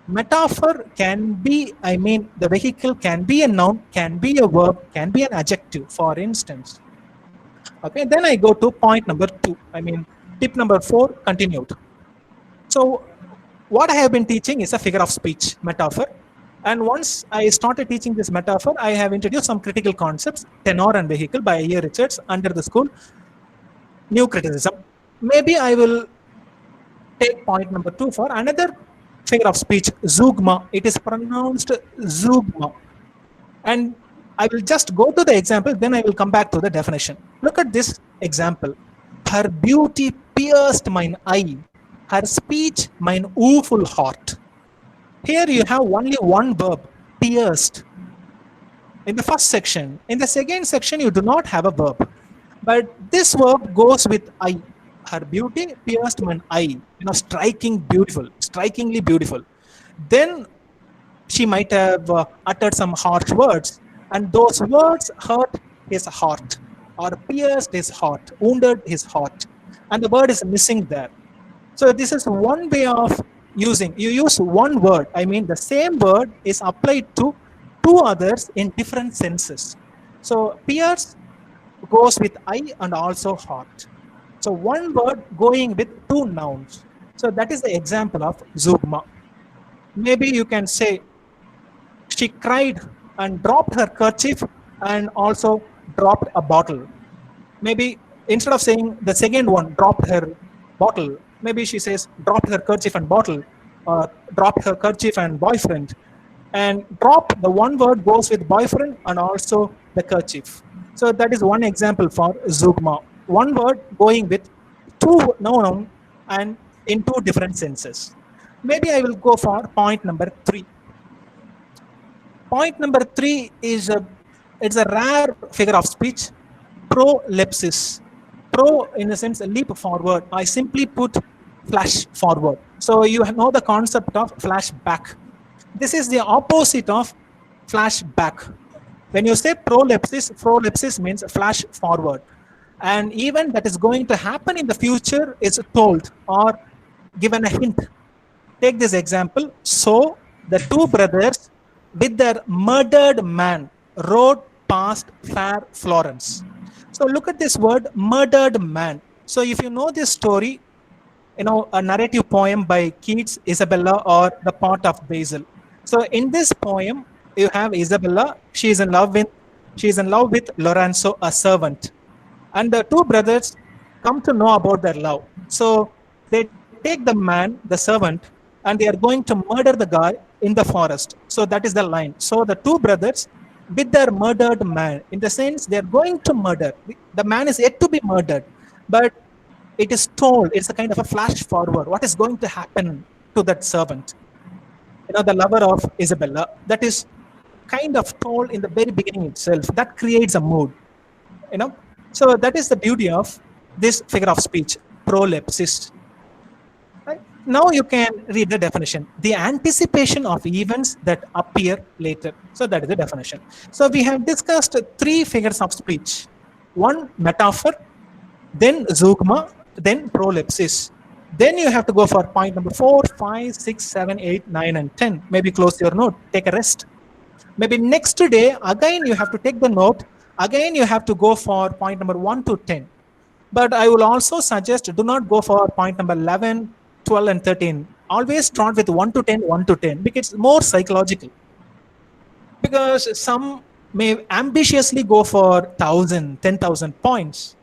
Speaker 4: Metaphor can be, the vehicle can be a noun, can be a verb, can be an adjective, for instance. Okay, then I go to point number 2. Tip number 4, continued. So what I have been teaching is a figure of speech metaphor. And once I started teaching this metaphor, I have introduced some critical concepts, tenor and vehicle by A. Richards under the school, new criticism. Maybe I will take point number 2 for another figure of speech, zeugma. It is pronounced zeugma. And I will just go to the example, then I will come back to the definition. Look at this example. Her beauty pierced mine eye, her speech mine woeful heart. Here you have only one verb, pierced, in the first section. In the second section, you do not have a verb. But this verb goes with eye. Her beauty pierced mine eye, strikingly beautiful. Then she might have uttered some harsh words, and those words hurt his heart, or pierced his heart, wounded his heart, and the word is missing there. So this is one way of using. You use one word. The same word is applied to 2 others in different senses. So pierce goes with eye and also heart. So one word going with 2 nouns. So that is the example of zeugma. Maybe you can say, she cried and dropped her kerchief and also dropped a bottle. Maybe instead of saying the second one, dropped her bottle, maybe she says dropped her kerchief and bottle, or dropped her kerchief and boyfriend. And drop, the one word goes with boyfriend and also the kerchief. So that is one example for zeugma. One word going with 2 noun and in 2 different senses. Maybe I will go for point number 3. Point number 3 is it's a rare figure of speech, prolepsis. Pro in the sense leap forward. I simply put flash forward. So you know the concept of flashback. This is the opposite of flashback. When you say prolepsis means flash forward. An event that is going to happen in the future is told or given a hint. Take this example. So the two brothers with their murdered man rode past fair Florence. So look at this word, murdered man. So if you know this story, you know a narrative poem by Keats, Isabella, or The Pot of Basil. So in this poem, you have Isabella. She is in love with Lorenzo, a servant, and the two brothers come to know about their love. So they take the man, the servant, and they are going to murder the guy in the forest. So that is the line. So the two brothers with their murdered man, in the sense they are going to murder. The man is yet to be murdered, but it is told, it's a kind of a flash forward. What is going to happen to that servant? You know, the lover of Isabella, that is kind of told in the very beginning itself. That creates a mood, you know. So that is the beauty of this figure of speech, prolepsis. Right? Now you can read the definition. The anticipation of events that appear later. So that is the definition. So we have discussed 3 figures of speech. One, metaphor, then zeugma, then prolepsis. Then you have to go for point number 4, 5, 6, 7, 8, 9, and 10. Maybe close your note, take a rest. Maybe next day, again you have to take the note. Again, you have to go for point number 1 to 10. But I will also suggest do not go for point number 11, 12, and 13. Always start with 1 to 10, 1 to 10, because it's more psychological. Because some may ambitiously go for 1,000, 10,000 points.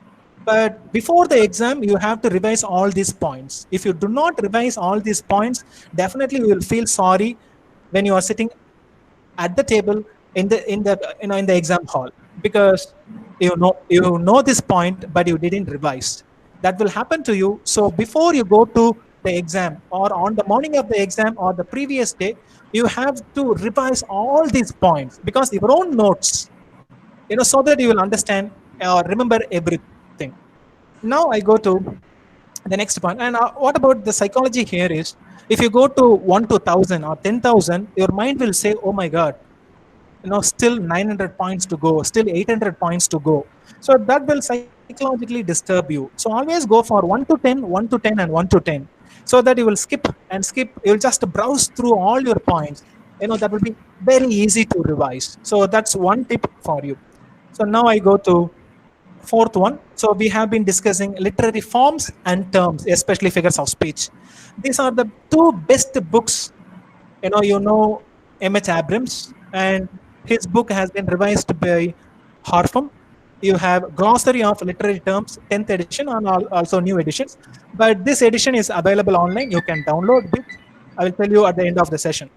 Speaker 4: But before the exam, you have to revise all these points. If you do not revise all these points, definitely you will feel sorry when you are sitting at the table in the exam hall, because you know this point, but you didn't revise. That will happen to you. So before you go to the exam, or on the morning of the exam, or the previous day, you have to revise all these points, because your own notes, so that you will understand or remember everything. Now I go to the next point. And what about the psychology here is, if you go to 1 to 1,000 or 10,000, your mind will say, oh my God, still 900 points to go, still 800 points to go. So that will psychologically disturb you. So always go for 1 to 10, 1 to 10, and 1 to 10. So that you will skip. You'll just browse through all your points. That will be very easy to revise. So that's one tip for you. So now I go to 4th one. So we have been discussing literary forms and terms, especially figures of speech. These are the 2 best books. M.H. Abrams, and his book has been revised by Harpham. You have Glossary of Literary Terms, 10th edition, and also new editions. But this edition is available online. You can download it. I will tell you at the end of the session.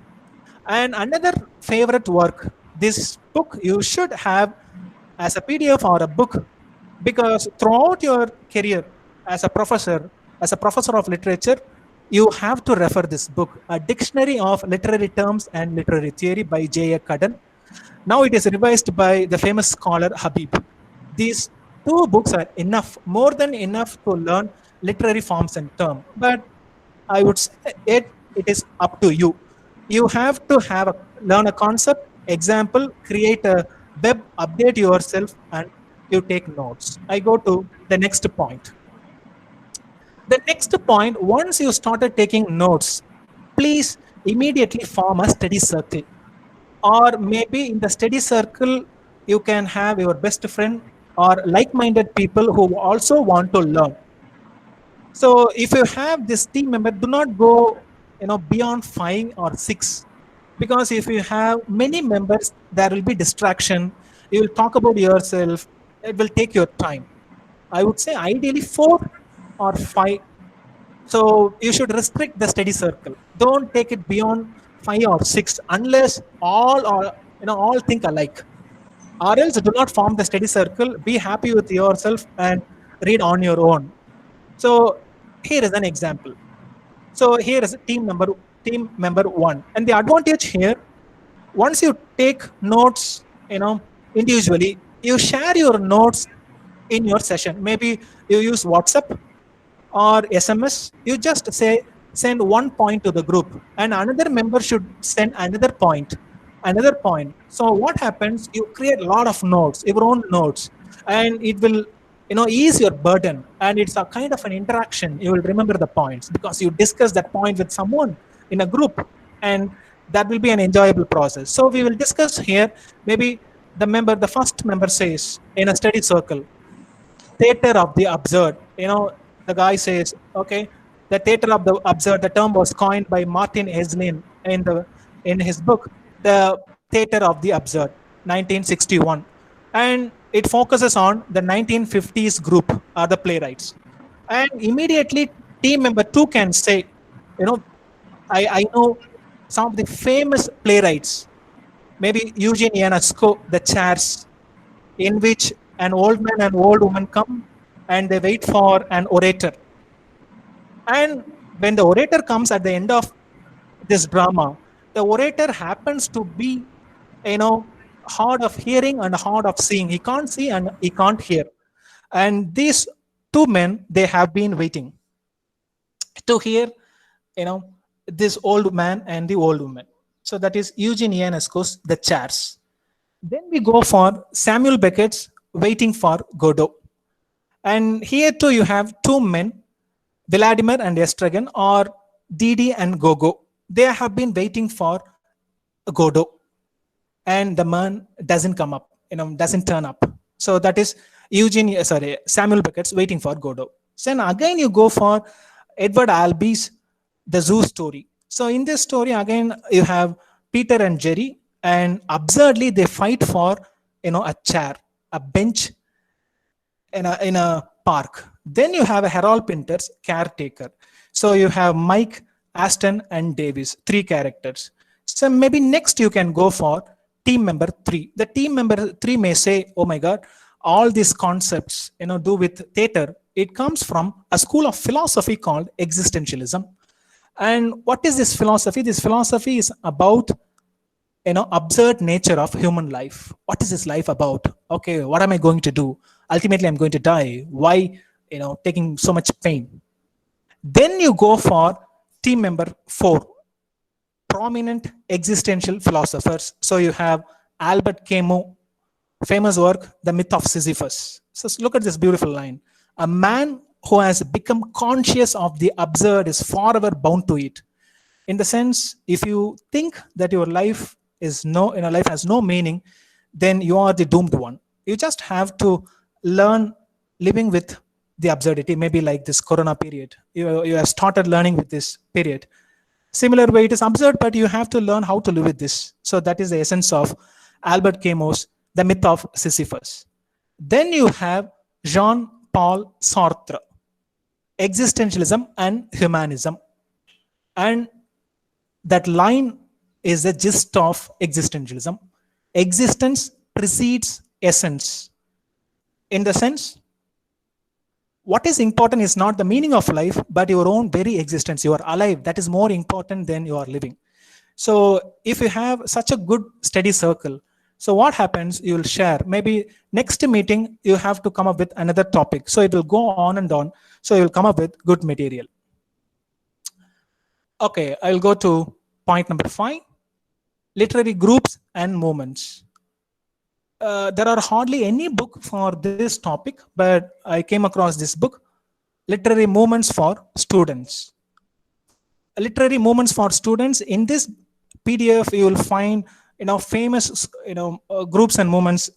Speaker 4: And another favorite work, this book you should have as a PDF or a book, because throughout your career as a professor of literature, you have to refer this book, A Dictionary of Literary Terms and Literary Theory by J.A. Cudden. Now it is revised by the famous scholar Habib. These 2 books are enough, more than enough to learn literary forms and terms. But I would say it is up to you. You have to learn a concept, example, create a web, update yourself, and you take notes. I go to the next point. The next point, once you started taking notes, please immediately form a study circle. Or maybe in the study circle, you can have your best friend or like-minded people who also want to learn. So if you have this team member, do not go beyond 5 or 6. Because if you have many members, there will be distraction. You will talk about yourself. It will take your time. I would say ideally 4 or 5. So you should restrict the study circle. Don't take it beyond 5 or 6 unless all think alike. Or else do not form the study circle. Be happy with yourself and read on your own. So here is an example. So here is team member 1. And the advantage here, Once you take notes, individually, you share your notes in your session. Maybe you use WhatsApp or SMS. You just say send one point to the group, and another member should send another point, another point. So what happens? You create a lot of notes, your own notes, and it will ease your burden. And it's a kind of an interaction. You will remember the points because you discuss that point with someone in a group, and that will be an enjoyable process. So we will discuss here. Maybe the first member says in a study circle, theater of the absurd. The guy says, okay, the theater of the absurd. The term was coined by Martin Heslin in his book, The Theater of the Absurd, 1961, and it focuses on the 1950s group or the playwrights. And immediately, team member two can say, I know some of the famous playwrights. Maybe Eugene Ionesco, The Chairs, in which an old man and old woman come and they wait for an orator. And when the orator comes at the end of this drama, the orator happens to be, hard of hearing and hard of seeing. He can't see and he can't hear. And these two men, they have been waiting to hear, this old man and the old woman. So that is Eugene Ionesco's The Chairs. Then we go for Samuel Beckett's Waiting for Godot. And here too you have two men, Vladimir and Estragon, or Didi and Gogo. They have been waiting for Godot. And the man doesn't come up, doesn't turn up. So that is Samuel Beckett's Waiting for Godot. So then again you go for Edward Albee's The Zoo Story. So in this story, again, you have Peter and Jerry, and absurdly they fight for a chair, a bench in a park. Then you have a Harold Pinter's Caretaker. So you have Mike, Aston, and Davis, three characters. So maybe next you can go for team member 3. The team member 3 may say, oh my God, all these concepts do with theater. It comes from a school of philosophy called existentialism. And what is this philosophy? This philosophy is about absurd nature of human life. What is this life about? Okay, what am I going to do? Ultimately, I'm going to die. Why taking so much pain? Then you go for team member 4, prominent existential philosophers. So you have Albert Camus, famous work, The Myth of Sisyphus. So look at this beautiful line. A man who has become conscious of the absurd is forever bound to it. In the sense, if you think that your life has no meaning, then you are the doomed one. You just have to learn living with the absurdity. Maybe like this Corona period, you have started learning with this period. Similar way, it is absurd, but you have to learn how to live with this. So that is the essence of Albert Camus' The Myth of Sisyphus. Then you have Jean-Paul Sartre, Existentialism and Humanism. And that line is the gist of existentialism. Existence precedes essence. In the sense, what is important is not the meaning of life, but your own very existence. You are alive. That is more important than you are living. So if you have such a good steady circle, so what happens, you will share. Maybe next meeting, you have to come up with another topic. So it will go on and on. So you will come up with good material. Okay, I'll go to point number 5, literary groups and movements. There are hardly any book for this topic, but I came across this book, Literary Movements for Students. Literary Movements for Students. In this PDF, you will find famous groups and movements.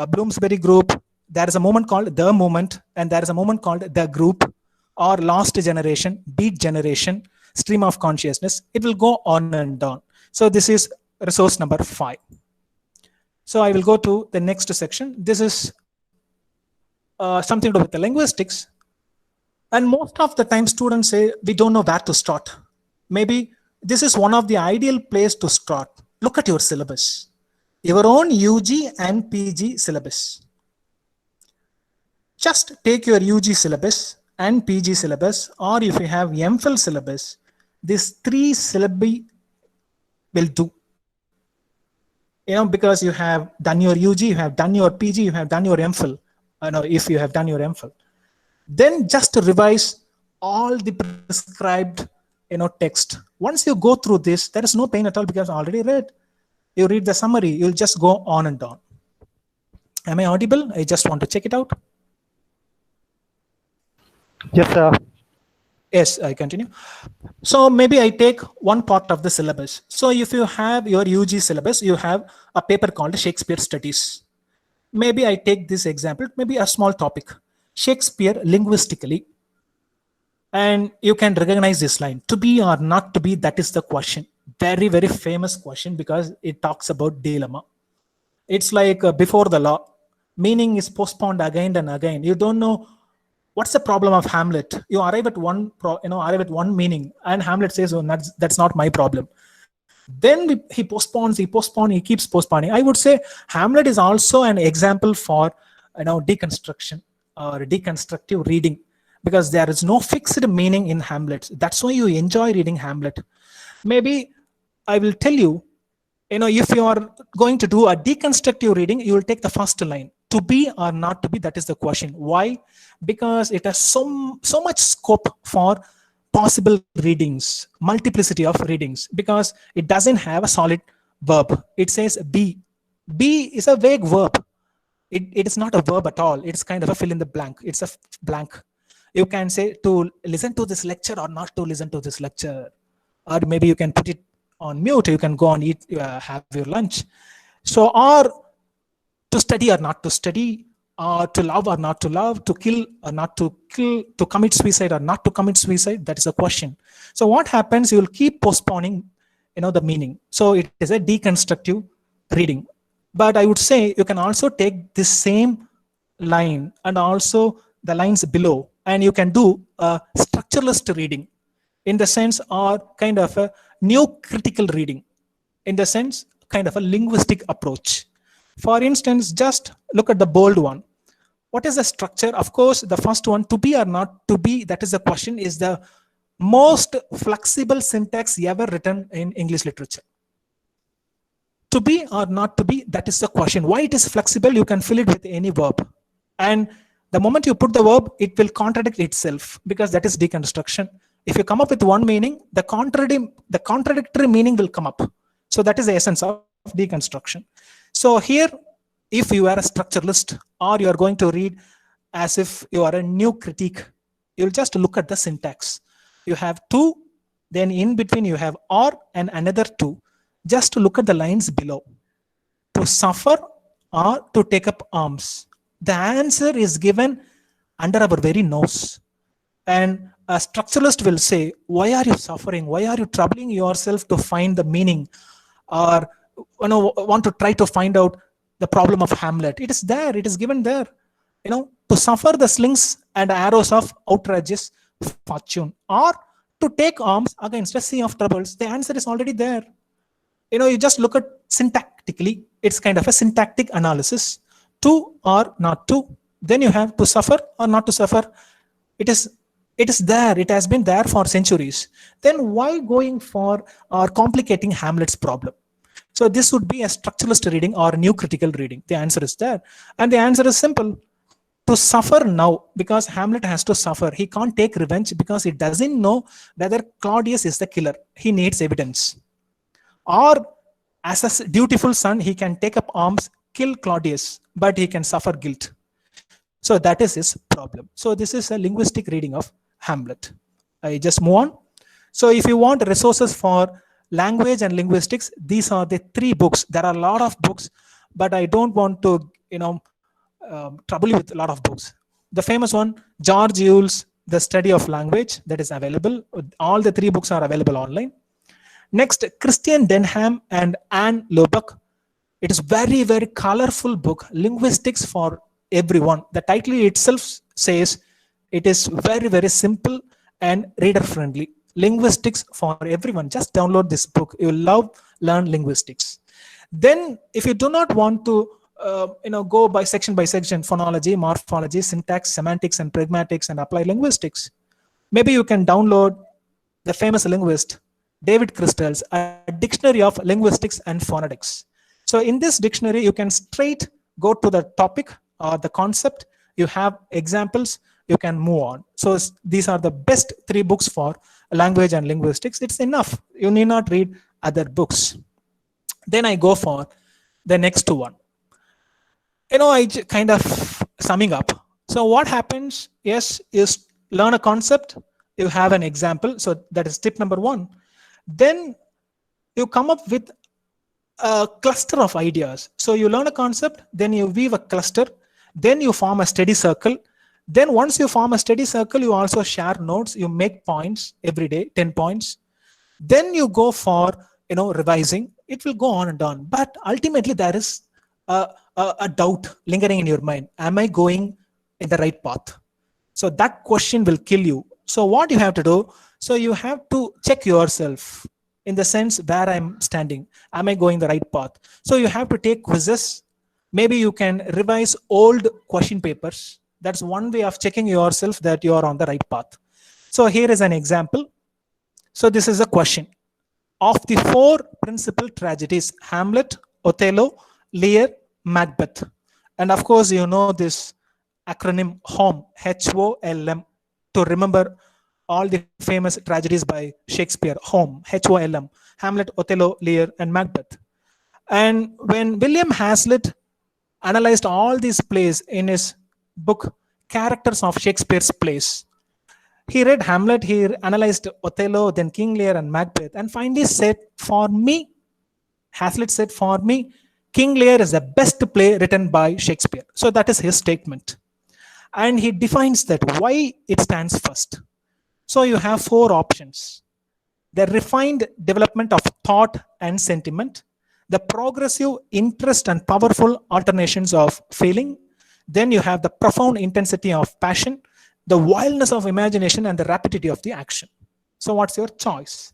Speaker 4: Bloomsbury Group. There is a movement called The Movement, and there is a movement called The Group, or Lost Generation, Beat Generation, Stream of Consciousness. It will go on and on. So this is resource number 5. So I will go to the next section. This is something to do with the linguistics. And most of the time students say, we don't know where to start. Maybe this is one of the ideal place to start. Look at your syllabus, your own UG and PG syllabus. Just take your UG syllabus and PG syllabus, or if you have MPhil syllabus, these 3 syllabi will do. because you have done your UG, you have done your PG, you have done your MPhil. If you have done your MPhil, then just revise all the prescribed text. Once you go through this, there is no pain at all because already read. You read the summary, you'll just go on and on. Am I audible? I just want to check it out.
Speaker 2: Yes, sir.
Speaker 4: Yes, I continue. So maybe I take one part of the syllabus. So if you have your UG syllabus, you have a paper called Shakespeare Studies. Maybe I take this example, maybe a small topic, Shakespeare linguistically. And you can recognize this line, to be or not to be, that is the question. Very, very famous question because it talks about dilemma. It's like before the law, meaning is postponed again and again. You don't know what's the problem of Hamlet. You arrive at one meaning, and Hamlet says, "Oh, that's not my problem." Then he postpones, he keeps postponing. I would say Hamlet is also an example for deconstruction or deconstructive reading, because there is no fixed meaning in Hamlet. That's why you enjoy reading Hamlet. Maybe I will tell you, if you are going to do a deconstructive reading, you will take the first line, to be or not to be, that is the question. Why? Because it has so much scope for possible readings, multiplicity of readings, because it doesn't have a solid verb. It says be. Be is a vague verb. It is not a verb at all. It's kind of a fill in the blank. It's a blank. You can say to listen to this lecture or not to listen to this lecture. Or maybe you can put it on mute. You can go and eat, have your lunch. So, or to study or not to study, or to love or not to love, to kill or not to kill, to commit suicide or not to commit suicide, that is a question. So what happens, you will keep postponing the meaning. So it is a deconstructive reading. But I would say you can also take this same line and also the lines below, and you can do a structuralist reading, in the sense, or kind of a new critical reading, in the sense, kind of a linguistic approach. For instance, just look at the bold one. What is the structure? Of course, the first one, to be or not to be, that is the question, is the most flexible syntax ever written in English literature. To be or not to be, that is the question. Why it is flexible? You can fill it with any verb. And the moment you put the verb, it will contradict itself, because that is deconstruction. If you come up with one meaning, the contradictory meaning will come up. So that is the essence of deconstruction. So here, if you are a structuralist, or you are going to read as if you are a new critique, you'll just look at the syntax. You have to, then in between you have or and another to. Just to look at the lines below. To suffer or to take up arms. The answer is given under our very nose. And a structuralist will say, why are you suffering? Why are you troubling yourself to find the meaning? Or want to try to find out the problem of Hamlet? It is there. It is given there. To suffer the slings and arrows of outrageous fortune, or to take arms against a sea of troubles. The answer is already there. You just look at syntactically. It's kind of a syntactic analysis. To or not to. Then you have to suffer or not to suffer. It is there. It has been there for centuries. Then why going for or complicating Hamlet's problem? So this would be a structuralist reading or new critical reading. The answer is there. And the answer is simple. To suffer now, because Hamlet has to suffer. He can't take revenge because he doesn't know whether Claudius is the killer. He needs evidence. Or as a dutiful son, he can take up arms, kill Claudius, but he can suffer guilt. So that is his problem. So this is a linguistic reading of Hamlet. I just move on. So if you want resources for language and linguistics, these are the 3 books. There are a lot of books, but I don't want to, trouble you with a lot of books. The famous one, George Ewell's The Study of Language, that is available. All the 3 books are available online. Next, Christian Denham and Anne Lubbock. It is very, very colorful book, Linguistics for Everyone. The title itself says it is very, very simple and reader friendly. Linguistics for Everyone. Just download this book. You will learn linguistics. Then if you do not want to go by section, phonology, morphology, syntax, semantics, and pragmatics, and apply linguistics, maybe you can download the famous linguist David Crystal's A Dictionary of Linguistics and Phonetics. So in this dictionary, you can straight go to the topic or the concept. You have examples, you can move on. So these are the best 3 books for language and linguistics. It's enough. You need not read other books. Then I go for the next one. Kind of summing up. So what happens is learn a concept, you have an example. So that is tip number 1. Then you come up with a cluster of ideas. So you learn a concept, then you weave a cluster, then you form a steady circle. Then once you form a steady circle, you also share notes, you make points every day, 10 points. Then you go for revising. It will go on and on. But ultimately there is a doubt lingering in your mind. Am I going in the right path? So that question will kill you. So what you have to do, so you have to check yourself in the sense where I'm standing. Am I going the right path? So you have to take quizzes. Maybe you can revise old question papers. That's one way of checking yourself that you are on the right path. So here is an example. So this is a question. Of the 4 principal tragedies, Hamlet, Othello, Lear, Macbeth. And of course, you know this acronym HOLM, HOLM, to remember all the famous tragedies by Shakespeare. HOLM, HOLM, Hamlet, Othello, Lear, and Macbeth. And when William Hazlitt analyzed all these plays in his book, Characters of Shakespeare's Plays, he read Hamlet, he analyzed Othello, then King Lear and Macbeth, and finally said, for me, Hazlitt said, for me, King Lear is the best play written by Shakespeare. So that is his statement. And he defines that why it stands first. So you have 4 options. The refined development of thought and sentiment, the progressive interest and powerful alternations of feeling, then you have the profound intensity of passion, the wildness of imagination, and the rapidity of the action. So what's your choice?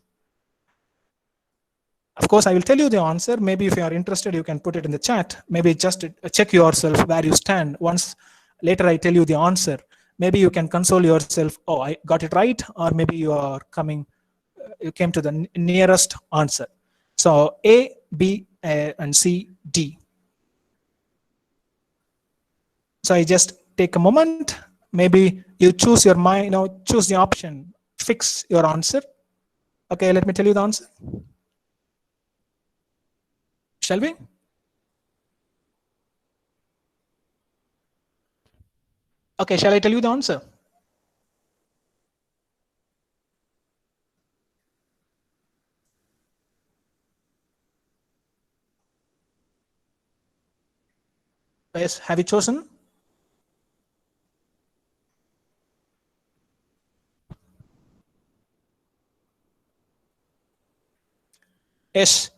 Speaker 4: Of course, I will tell you the answer. Maybe if you are interested, you can put it in the chat. Maybe just check yourself where you stand. Once later I tell you the answer, maybe you can console yourself, oh, I got it right, or maybe you came to the nearest answer. So A, B, and C, D. So I just take a moment. Maybe you choose your mind, choose the option, fix your answer. Okay, let me tell you the answer. Shall we? Okay, shall I tell you the answer? Yes, have you chosen? Yes.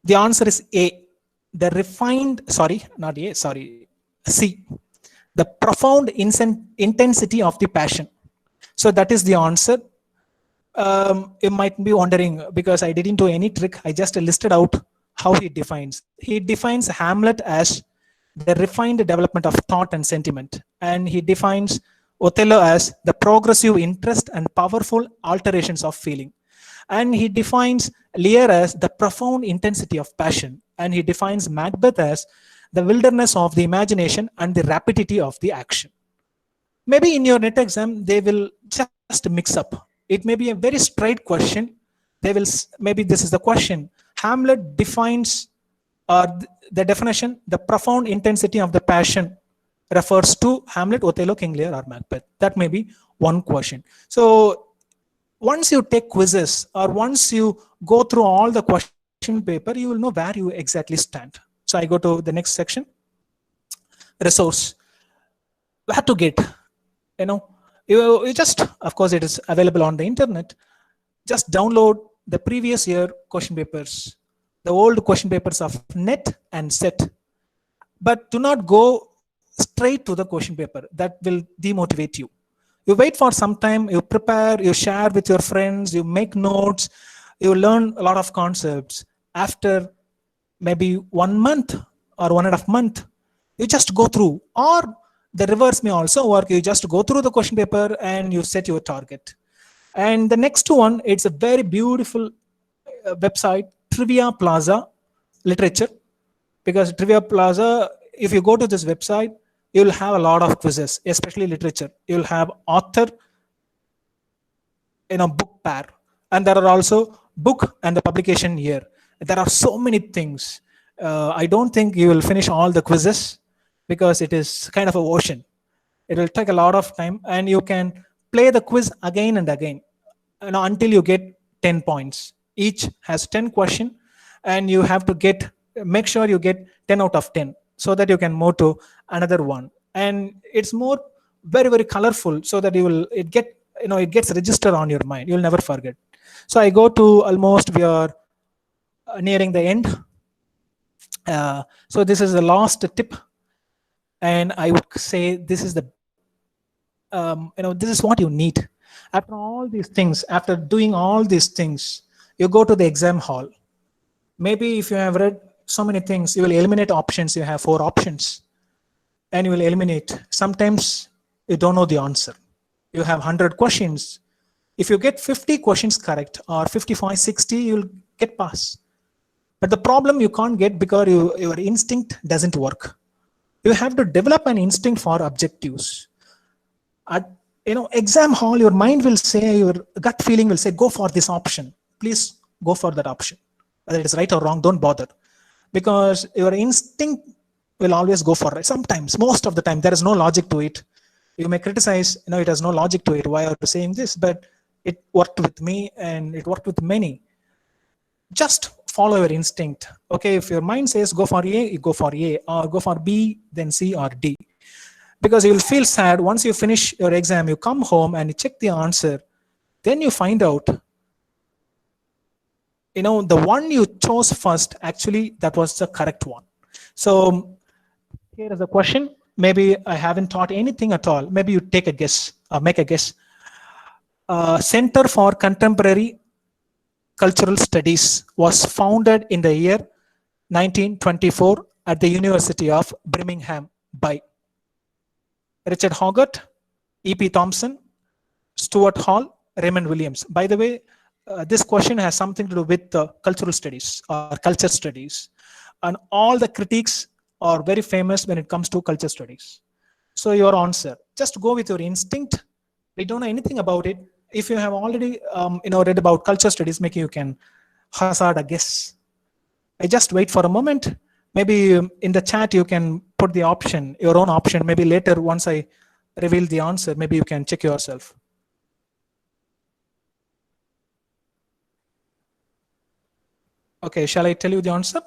Speaker 4: The answer is A. The refined, C. The profound intensity of the passion. So that is the answer. You might be wondering, because I didn't do any trick, I just listed out how he defines. He defines Hamlet as the refined development of thought and sentiment. And he defines Othello as the progressive interest and powerful alterations of feeling. And he defines Lear as the profound intensity of passion. And he defines Macbeth as the wilderness of the imagination and the rapidity of the action. Maybe in your NET exam, they will just mix up. It may be a very straight question. Maybe this is the question. Hamlet defines the definition, the profound intensity of the passion refers to Hamlet, Othello, King Lear, or Macbeth. That may be one question. So once you take quizzes or once you go through all the question paper, you will know where you exactly stand. So I go to the next section. Resource. Where to get? You just, of course, it is available on the internet. Just download the previous year question papers, the old question papers of NET and SET. But do not go straight to the question paper. That will demotivate you. You wait for some time, you prepare, you share with your friends, you make notes, you learn a lot of concepts. After maybe 1 month or 1.5 months, you just go through. Or the reverse may also work. You just go through the question paper and you set your target. And the next one, it's a very beautiful website, Trivia Plaza. literature, because Trivia Plaza, if you go to this website, you'll have a lot of quizzes, especially literature. You'll have author, book pair, and there are also book and the publication year. There are so many things. I don't think you will finish all the quizzes because it is kind of a ocean. It will take a lot of time, and you can play the quiz again and again, until you get 10 points. Each has 10 questions, and you have to make sure you get 10 out of 10, so that you can move to another one. And it's more very, very colorful, so that it gets registered on your mind. You'll never forget. So I go to almost, we are nearing the end. So this is the last tip, and I would say this is this is what you need. After all these things, after doing all these things, you go to the exam hall. Maybe if you have read so many things, you will eliminate options. You have 4 options, and you will eliminate. Sometimes you don't know the answer. You have 100 questions. If you get 50 questions correct, or 55, 60, you'll get pass. But the problem you can't get because your instinct doesn't work. You have to develop an instinct for objectives. At exam hall, your mind will say, your gut feeling will say, go for this option. Please go for that option. Whether it is right or wrong, don't bother. Because your instinct will always go for it. Sometimes, most of the time, there is no logic to it. You may criticize, it has no logic to it. Why are you saying this? But it worked with me, and it worked with many. Just follow your instinct. Okay, if your mind says go for A, you go for A, or go for B, then C or D. Because you will feel sad once you finish your exam, you come home and you check the answer, then you find out, the one you chose first, actually, that was the correct one. So here is a question. Maybe I haven't taught anything at all. Maybe you take a guess, or make a guess. Center for Contemporary Cultural Studies was founded in the year 1924 at the University of Birmingham by Richard Hoggart, E.P. Thompson, Stuart Hall, Raymond Williams. By the way, this question has something to do with cultural studies or culture studies. And all the critics are very famous when it comes to culture studies. So your answer, just go with your instinct. We don't know anything about it. If you have already read about culture studies, maybe you can hazard a guess. I just wait for a moment. Maybe in the chat you can put the option, your own option. Maybe later, once I reveal the answer, maybe you can check yourself. Okay, shall I tell you the answer?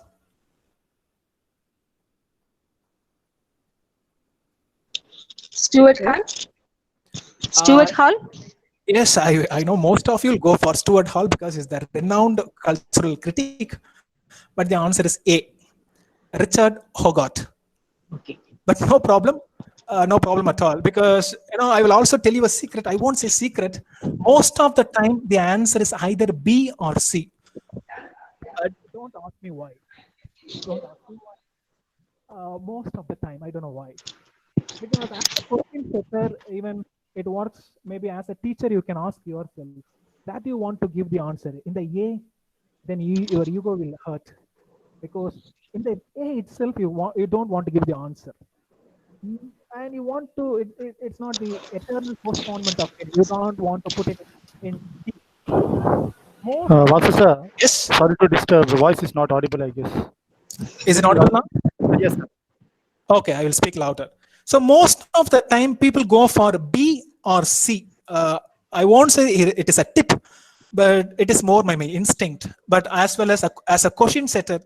Speaker 5: Stuart Hall. Stuart Hall.
Speaker 4: Yes, I know most of you will go for Stuart Hall because he's the renowned cultural critic. But the answer is A, Richard Hoggart.
Speaker 5: Okay.
Speaker 4: But no problem at all. Because I will also tell you a secret. I won't say secret. Most of the time, the answer is either B or C. Don't ask me why. Don't ask me why. Most of the time, I don't know why. Because as a question setter, even it works. Maybe as a teacher, you can ask yourself that you want to give the answer. In the A, then your ego will hurt, because in the A itself, you don't want to give the answer, and you want to. It's not the eternal postponement of it. You don't want to put it in D.
Speaker 2: Vasu sir,
Speaker 4: Yes.
Speaker 2: sorry to disturb. The voice is not audible, I guess.
Speaker 4: Is it audible now?
Speaker 2: Yes, sir.
Speaker 4: Okay, I will speak louder. So most of the time, people go for B or C. I won't say it is a tip, but it is more my instinct. But as well as a question setter,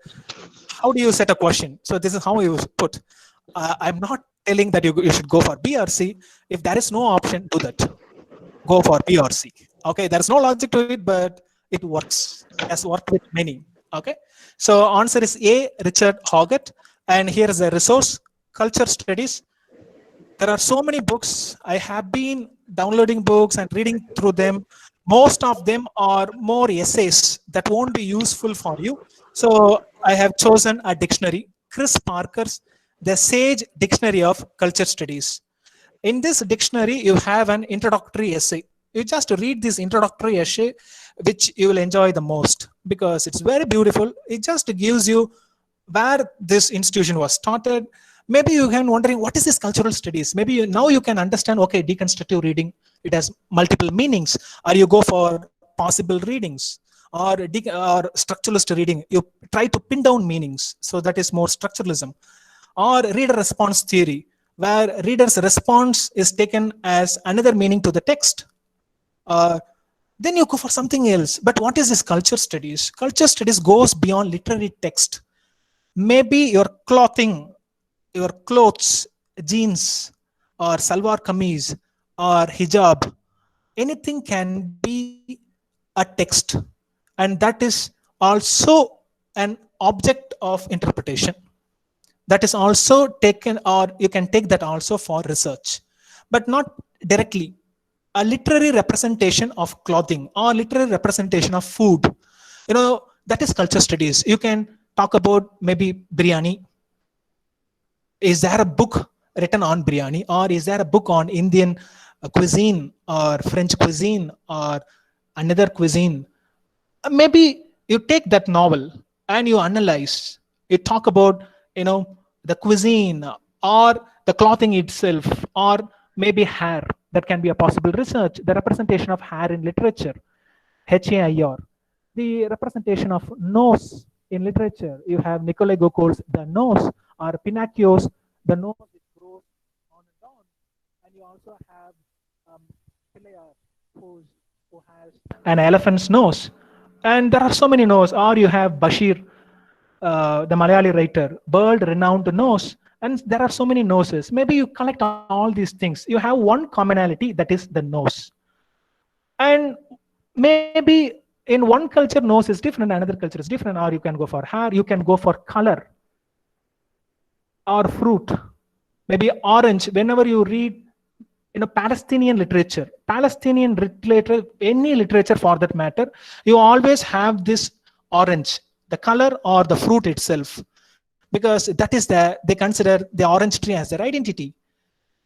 Speaker 4: how do you set a question? So this is how you put. I'm not telling that you should go for B or C. If there is no option, do that. Go for B or C. Okay, there's no logic to it, but it works. It has worked with many. Okay, so answer is A, Richard Hoggart. And here is a resource, Culture Studies. There are so many books. I have been downloading books and reading through them. Most of them are more essays that won't be useful for you. So I have chosen a dictionary, Chris Parker's The Sage Dictionary of Culture Studies. In this dictionary, you have an introductory essay. You just read this introductory essay, which you will enjoy the most because it's very beautiful. It just gives you where this institution was started. Maybe you can wondering, what is this cultural studies? Maybe now you can understand, okay, deconstructive reading, it has multiple meanings, or you go for possible readings, or structuralist reading, you try to pin down meanings, so that is more structuralism. Or reader response theory, where reader's response is taken as another meaning to the text. Then you go for something else. But what is this culture studies? Culture studies goes beyond literary text. Maybe your clothing, your clothes, jeans, or salwar kameez, or hijab, anything can be a text. And that is also an object of interpretation. That is also taken, or you can take that also for research, but not directly. A literary representation of clothing or literary representation of food, that is culture studies. You can talk about maybe biryani. Is there a book written on biryani, or is there a book on Indian cuisine or French cuisine or another cuisine? Maybe you take that novel and you analyze, you talk about the cuisine or the clothing itself, or maybe hair. That can be a possible research. The representation of hair in literature, HAIR. The representation of nose in literature. You have Nikolai Gogol's The Nose, or Pinocchio's The Nose. It grows on and on. And you also have Pillayar, who has an elephant's nose. And there are so many noses. Or you have Bashir, the Malayali writer, world-renowned nose. And there are so many noses. Maybe you collect all these things. You have one commonality, that is the nose. And maybe in one culture, nose is different, another culture is different. Or you can go for hair, you can go for color, or fruit, maybe orange. Whenever you read Palestinian literature, any literature for that matter, you always have this orange, the color or the fruit itself, because that is they consider the orange tree as their identity.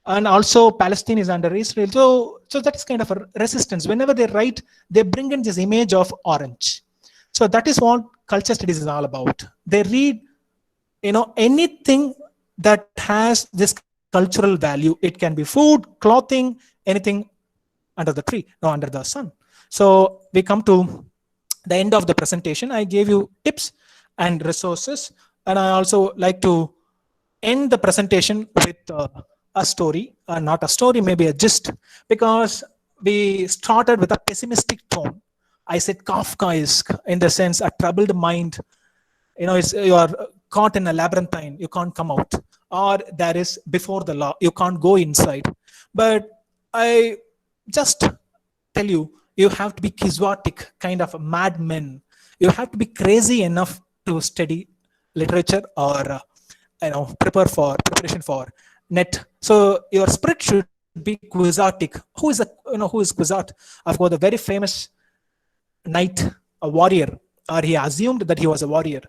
Speaker 4: And also Palestine is under Israel. So that is kind of a resistance. Whenever they write, they bring in this image of orange. So that is what culture studies is all about. They read, anything that has this cultural value. It can be food, clothing, anything under the tree, no, under the sun. So we come to the end of the presentation. I gave you tips and resources. And I also like to end the presentation with a story, not a story, maybe a gist, because we started with a pessimistic tone. I said Kafkaesque, in the sense a troubled mind. You are caught in a labyrinthine, you can't come out. Or there is before the law, you can't go inside. But I just tell you, you have to be quixotic, kind of a madman. You have to be crazy enough to study literature or preparation for net. So your spirit should be quixotic. Who is Quixote? Of course, the very famous knight, a warrior, or he assumed that he was a warrior.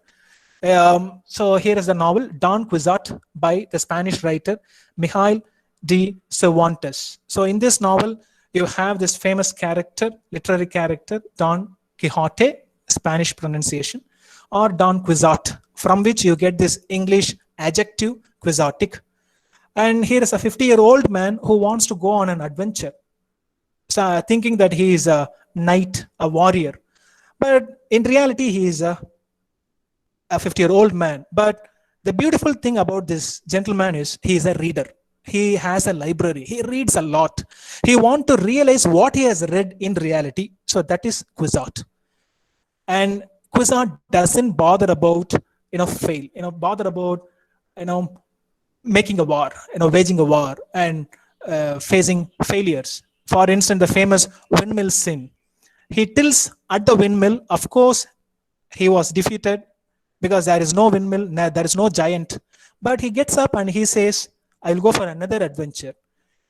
Speaker 4: So here is the novel Don Quixote by the Spanish writer Miguel de Cervantes. So in this novel, you have this famous character, literary character, Don Quixote, Spanish pronunciation, or Don Quixote, from which you get this English adjective, quixotic. And here is a 50-year-old man who wants to go on an adventure, so thinking that he is a knight, a warrior. But in reality, he is a 50-year-old man. But the beautiful thing about this gentleman is he is a reader. He has a library. He reads a lot. He wants to realize what he has read in reality. So that is Quixote. And Quixote doesn't bother about bother about making a war, waging a war and facing failures. For instance, the famous windmill scene. He tilts at the windmill. Of course, he was defeated because there is no windmill, there is no giant. But he gets up and he says, I will go for another adventure.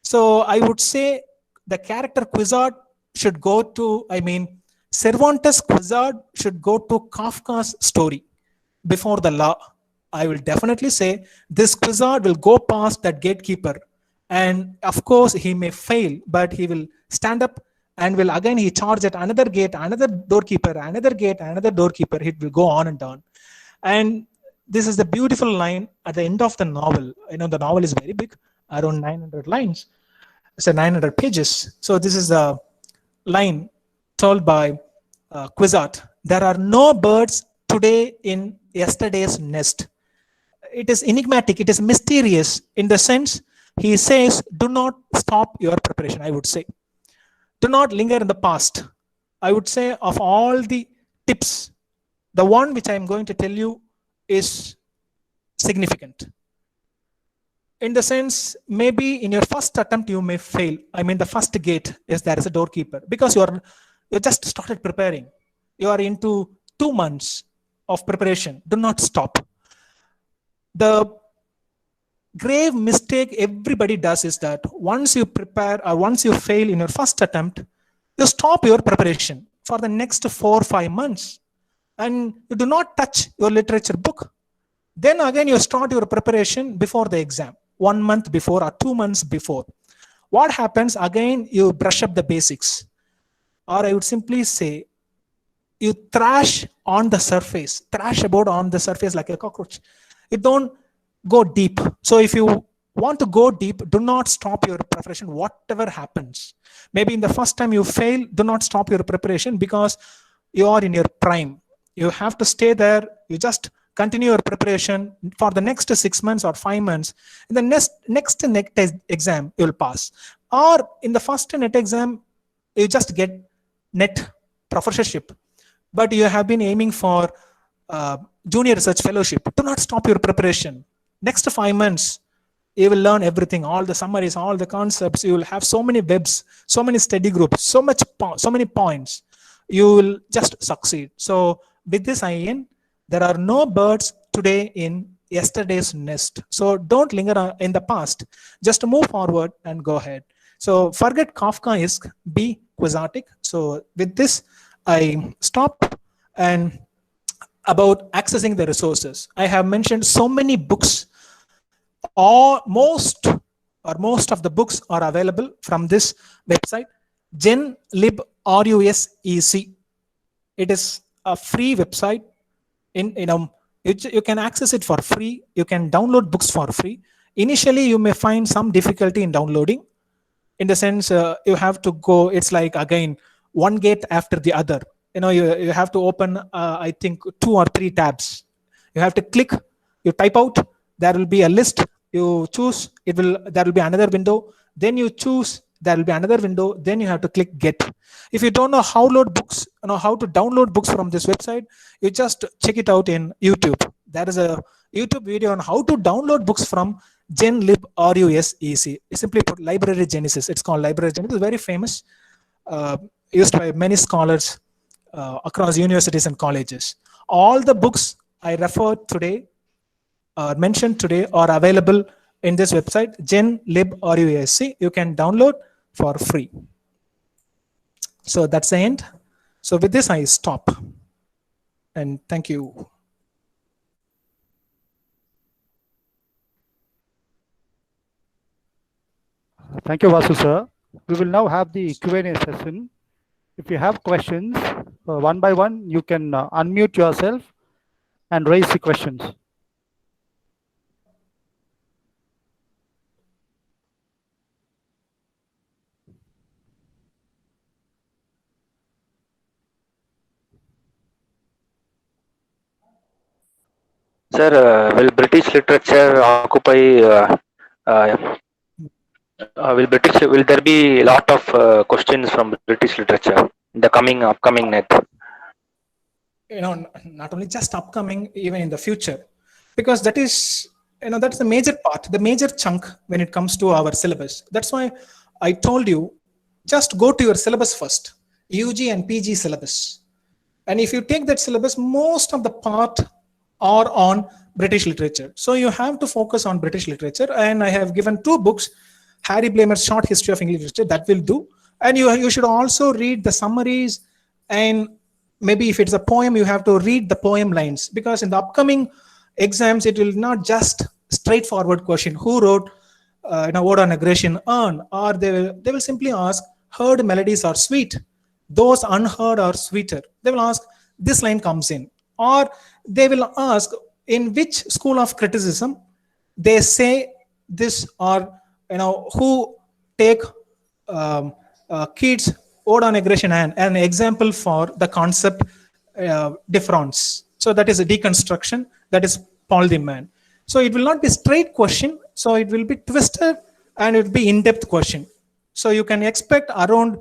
Speaker 4: So I would say the character Quixote should go to, Cervantes' Quixote should go to Kafka's story, Before the Law. I will definitely say this Quixote will go past that gatekeeper. And of course, he may fail, but he will stand up and will again he charge at another gate, another doorkeeper, another gate, another doorkeeper. It will go on and on. And this is the beautiful line at the end of the novel. The novel is very big, around 900 lines. It's 900 pages. So this is the line told by Quizart. There are no birds today in yesterday's nest. It is enigmatic. It is mysterious in the sense he says, do not stop your preparation, I would say. Do not linger in the past. I would say of all the tips, the one which I am going to tell you is significant. In the sense, maybe in your first attempt you may fail. I mean, the first gate is there is a doorkeeper, because you just started preparing. You are into 2 months of preparation. Do not stop. The grave mistake everybody does is that once you prepare or once you fail in your first attempt, you stop your preparation for the next 4 or 5 months, and you do not touch your literature book. Then again you start your preparation before the exam, 1 month before or 2 months before. What happens? Again you brush up the basics, or I would simply say you thrash on the surface, thrash about on the surface like a cockroach. You don't go deep. So if you want to go deep, do not stop your preparation whatever happens. Maybe in the first time you fail, do not stop your preparation, because you are in your prime. You have to stay there. You just continue your preparation for the next 6 months or 5 months. In the next exam, you will pass. Or in the first NET exam, you just get NET professorship, but you have been aiming for junior research fellowship. Do not stop your preparation. Next 5 months, you will learn everything, all the summaries, all the concepts. You will have so many webs, so many study groups, so many points. You will just succeed. So with this I end. There are no birds today in yesterday's nest. So don't linger in the past. Just move forward and go ahead. So forget Kafkaesque, be Quizartic. So with this, I stop. And about accessing the resources, I have mentioned so many books. Most of the books are available from this website, GenLib RUSEC. It is a free website. You can access it for free. You can download books for free. Initially, you may find some difficulty in downloading, in the sense you have to go. It's like again one gate after the other. You have to open I think 2 or 3 tabs. You have to click. You type out. There will be a list. You choose. There will be another window. Then you choose. There will be another window. Then you have to click get. If you don't know how to download books from this website, you just check it out in YouTube. There is a YouTube video on how to download books from GenLib RUSEC. Simply put, Library Genesis. It's called Library Genesis. It's very famous, used by many scholars across universities and colleges. All the books I referred today, mentioned today, are available in this website, GenLib RUSEC. You can download for free. So that's the end. So with this, I stop. And thank you.
Speaker 2: Thank you, Vasu sir. We will now have the Q&A session. If you have questions, one by one, you can unmute yourself and raise the questions.
Speaker 6: Sir, will British literature occupy? Will there be a lot of questions from British literature in the upcoming NET?
Speaker 4: Not only just upcoming, even in the future, because that is, that's the major part, the major chunk when it comes to our syllabus. That's why I told you, just go to your syllabus first, UG and PG syllabus. And if you take that syllabus, most of the part are on British literature. So you have to focus on British literature. And I have given 2 books, Harry Blammer's Short History of English Literature, that will do. And you should also read the summaries, and maybe if it's a poem, you have to read the poem lines, because in the upcoming exams, it will not just straightforward question, who wrote Ode on Aggression, or they will simply ask, heard melodies are sweet, those unheard are sweeter. They will ask, this line comes in, or they will ask, in which school of criticism they say this, or who take Keats' Ode on Aggression and an example for the concept difference. So that is a deconstruction. That is Paul the Man. So it will not be straight question. So it will be twisted and it will be in-depth question. So you can expect around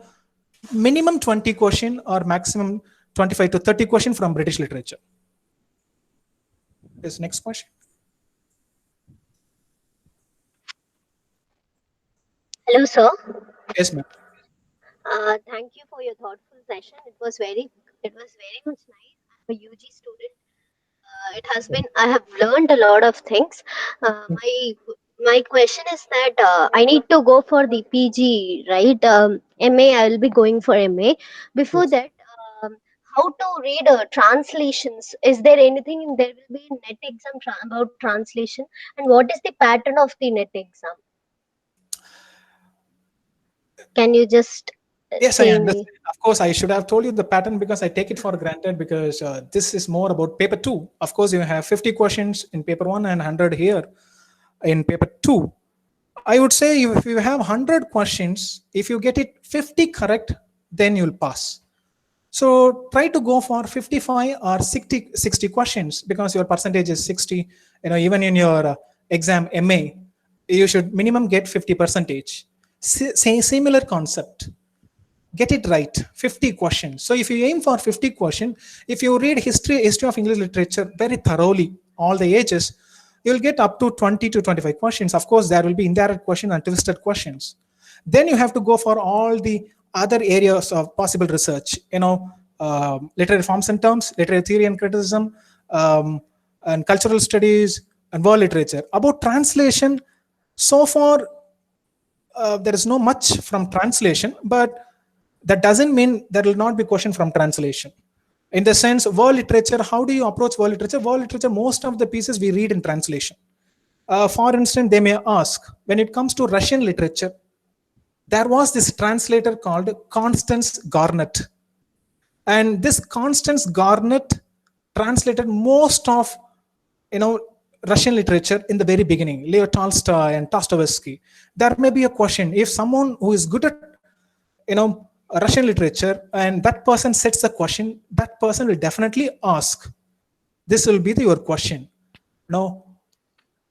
Speaker 4: minimum 20 question or maximum 25 to 30 question from British literature. Yes, next question.
Speaker 7: Hello, sir.
Speaker 4: Yes, ma'am.
Speaker 7: Thank you for your thoughtful session. It was very much nice. I'm a UG student. I have learned a lot of things. My question is that I need to go for the PG, right? MA, I will be going for MA. Before
Speaker 4: Yes.
Speaker 7: that, how to read translations? Is there anything there will be net exam about translation? And what is the pattern of the net exam? Can you just
Speaker 4: Yes, I
Speaker 7: say
Speaker 4: understand.
Speaker 7: me?
Speaker 4: Of course, I should have told you the pattern because I take it for granted, because this is more about paper 2. Of course, you have 50 questions in paper 1 and 100 here in paper 2. I would say if you have 100 questions, if you get it 50 correct, then you'll pass. So try to go for 55 or 60 questions, because your percentage is 60. Even in your exam MA, you should minimum get 50 percentage. Say similar concept. Get it right, 50 questions. So if you aim for 50 questions, if you read history of English literature very thoroughly, all the ages, you'll get up to 20 to 25 questions. Of course, there will be indirect questions and twisted questions. Then you have to go for all the other areas of possible research, literary forms and terms, literary theory and criticism, and cultural studies, and world literature. About translation, so far, there is no much from translation, but that doesn't mean there will not be question from translation. In the sense, world literature, how do you approach world literature? World literature, most of the pieces we read in translation. For instance, they may ask, when it comes to Russian literature, there was this translator called Constance Garnett. And this Constance Garnett translated most of, Russian literature in the very beginning, Leo Tolstoy and Dostoevsky. There may be a question, if someone who is good at, Russian literature, and that person sets the question, that person will definitely ask, this will be your question. Now,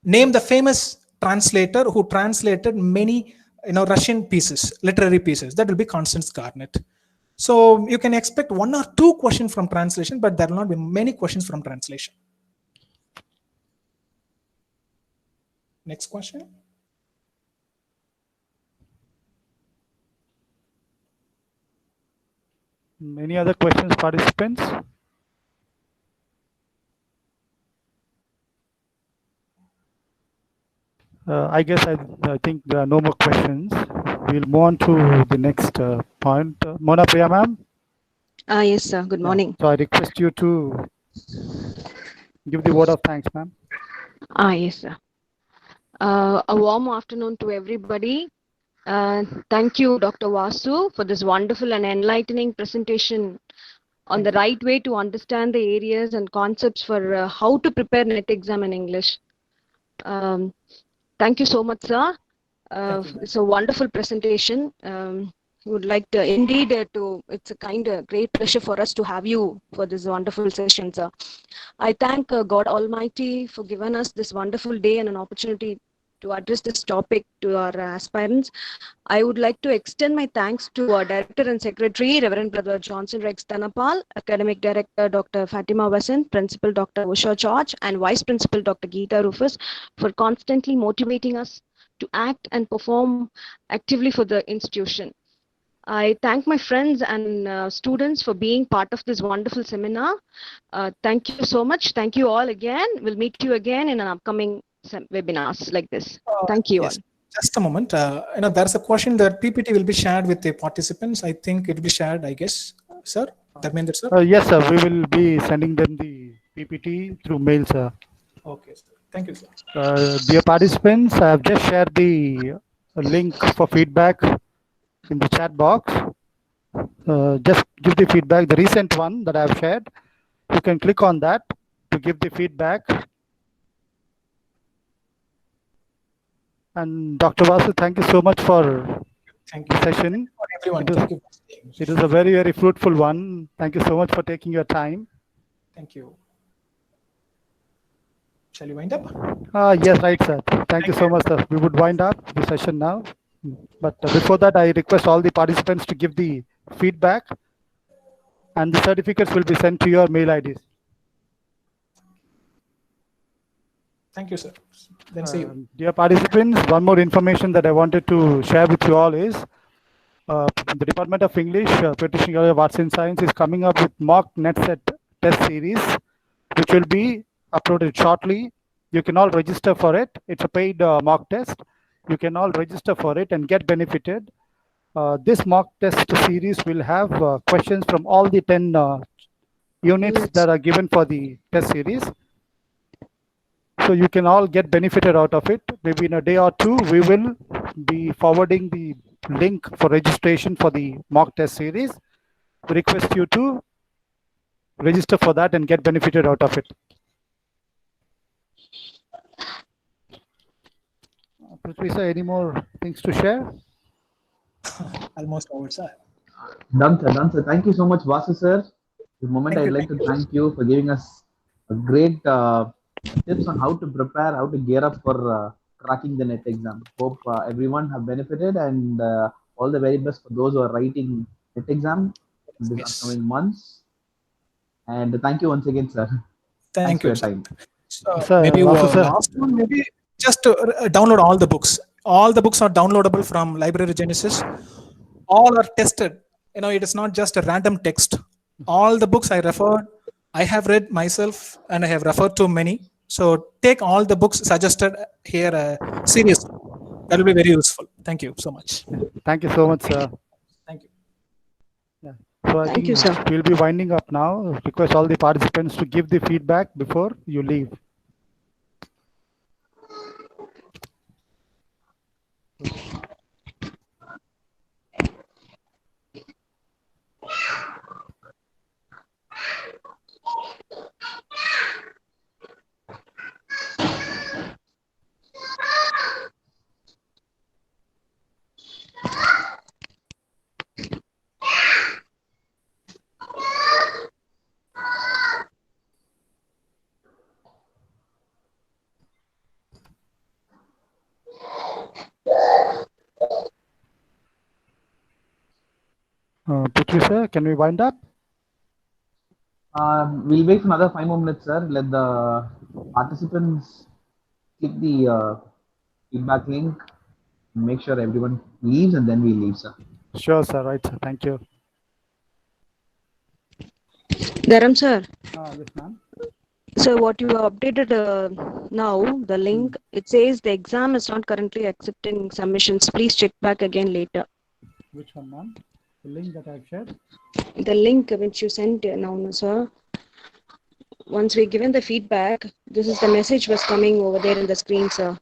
Speaker 4: name the famous translator who translated many Russian pieces, literary pieces. That will be Constance Garnett. So you can expect 1 or 2 questions from translation, but there will not be many questions from translation. Next question.
Speaker 2: Any other questions, participants? I guess I think there are no more questions. We'll move on to the next point. Mona Priya ma'am?
Speaker 5: Yes, sir. Good morning.
Speaker 2: So I request you to give the word of thanks, ma'am.
Speaker 5: Yes, sir. A warm afternoon to everybody. Thank you, Dr. Vasu, for this wonderful and enlightening presentation on the right way to understand the areas and concepts for how to prepare NET exam in English. Thank you so much, sir. It's a wonderful presentation. Would like to indeed it's a kind of great pleasure for us to have you for this wonderful session, sir. I thank God Almighty for giving us this wonderful day and an opportunity to address this topic to our aspirants. I would like to extend my thanks to our Director and Secretary, Reverend Brother Johnson Rex Dhanapal, Academic Director Dr. Fatima Vasan, Principal Dr. Usha George, and Vice Principal Dr. Geeta Rufus for constantly motivating us to act and perform actively for the institution. I thank my friends and students for being part of this wonderful seminar. Thank you so much. Thank you all again. We'll meet you again in an upcoming webinars like this. Thank you
Speaker 4: Yes.
Speaker 5: all.
Speaker 4: Just a moment. There's a question that PPT will be shared with the participants. I think it will be shared, I guess, sir. Dharmendra, sir.
Speaker 2: Yes, sir. We will be sending them the PPT through mail, sir.
Speaker 4: Okay, sir. Thank you, sir.
Speaker 2: Dear participants, I have just shared the link for feedback in the chat box. Just give the feedback, the recent one that I have shared. You can click on that to give the feedback And Dr. Vasu, thank you so much for
Speaker 4: Thank
Speaker 2: the
Speaker 4: you.
Speaker 2: session.
Speaker 4: Everyone,
Speaker 2: It was-
Speaker 4: thank you.
Speaker 2: It was a very, very fruitful one. Thank you so much for taking your time.
Speaker 4: Thank you. Shall we wind up?
Speaker 2: Yes, right, sir. Thank you so much, sir. We would wind up the session now. But before that, I request all the participants to give the feedback, and the certificates will be sent to your mail IDs.
Speaker 4: Thank you, sir. Then see you.
Speaker 2: Dear participants, one more information that I wanted to share with you all is the Department of English, British College of Arts and Science is coming up with mock NetSet test series, which will be uploaded shortly. You can all register for it. It's a paid mock test. You can all register for it and get benefited. This mock test series will have questions from all the 10 units that are given for the test series. So you can all get benefited out of it. Maybe in a day or two, we will be forwarding the link for registration for the mock test series. We request you to register for that and get benefited out of it. Prithvi sir, any more things to share?
Speaker 4: Almost over, sir.
Speaker 3: Done, sir. Done, sir. Thank you so much, Vasu, sir. This moment,
Speaker 4: Thank
Speaker 3: I'd
Speaker 4: you,
Speaker 3: like to
Speaker 4: thank you.
Speaker 3: thank you for giving us a great tips on how to prepare, how to gear up for cracking the NET exam. Hope everyone have benefited, and all the very best for those who are writing NET exam in this
Speaker 4: Yes.
Speaker 3: upcoming months. And thank you once again, sir.
Speaker 4: Thank
Speaker 3: Thanks for
Speaker 4: you,
Speaker 3: your
Speaker 4: sir.
Speaker 3: time.
Speaker 2: Sir,
Speaker 4: Maybe
Speaker 2: Vasu sir.
Speaker 4: last one, maybe just download all the books. All the books are downloadable from Library Genesis. All are tested. You know, it is not just a random text. All the books I referred, I have read myself, and I have referred to many. So take all the books suggested here seriously. That will be very useful. Thank you so much.
Speaker 2: Thank you so much, sir.
Speaker 4: Thank you.
Speaker 2: Yeah. So I
Speaker 5: Thank
Speaker 2: think
Speaker 5: you, sir.
Speaker 2: we'll be winding up now. Request all the participants to give the feedback before you leave. Prithvi sir, can we wind up?
Speaker 3: We'll wait for another 5 more minutes, sir. Let the participants click the feedback link. Make sure everyone leaves, and then we leave, sir.
Speaker 2: Sure, sir. Right, sir. Thank you.
Speaker 5: Dharam sir.
Speaker 2: Yes, ma'am.
Speaker 5: So what you have updated now, the link, it says the exam is not currently accepting submissions. Please check back again later.
Speaker 2: Which one, ma'am? The link that I've shared?
Speaker 5: The link which you sent now, sir. Once we given the feedback, this is the message was coming over there in the screen, sir.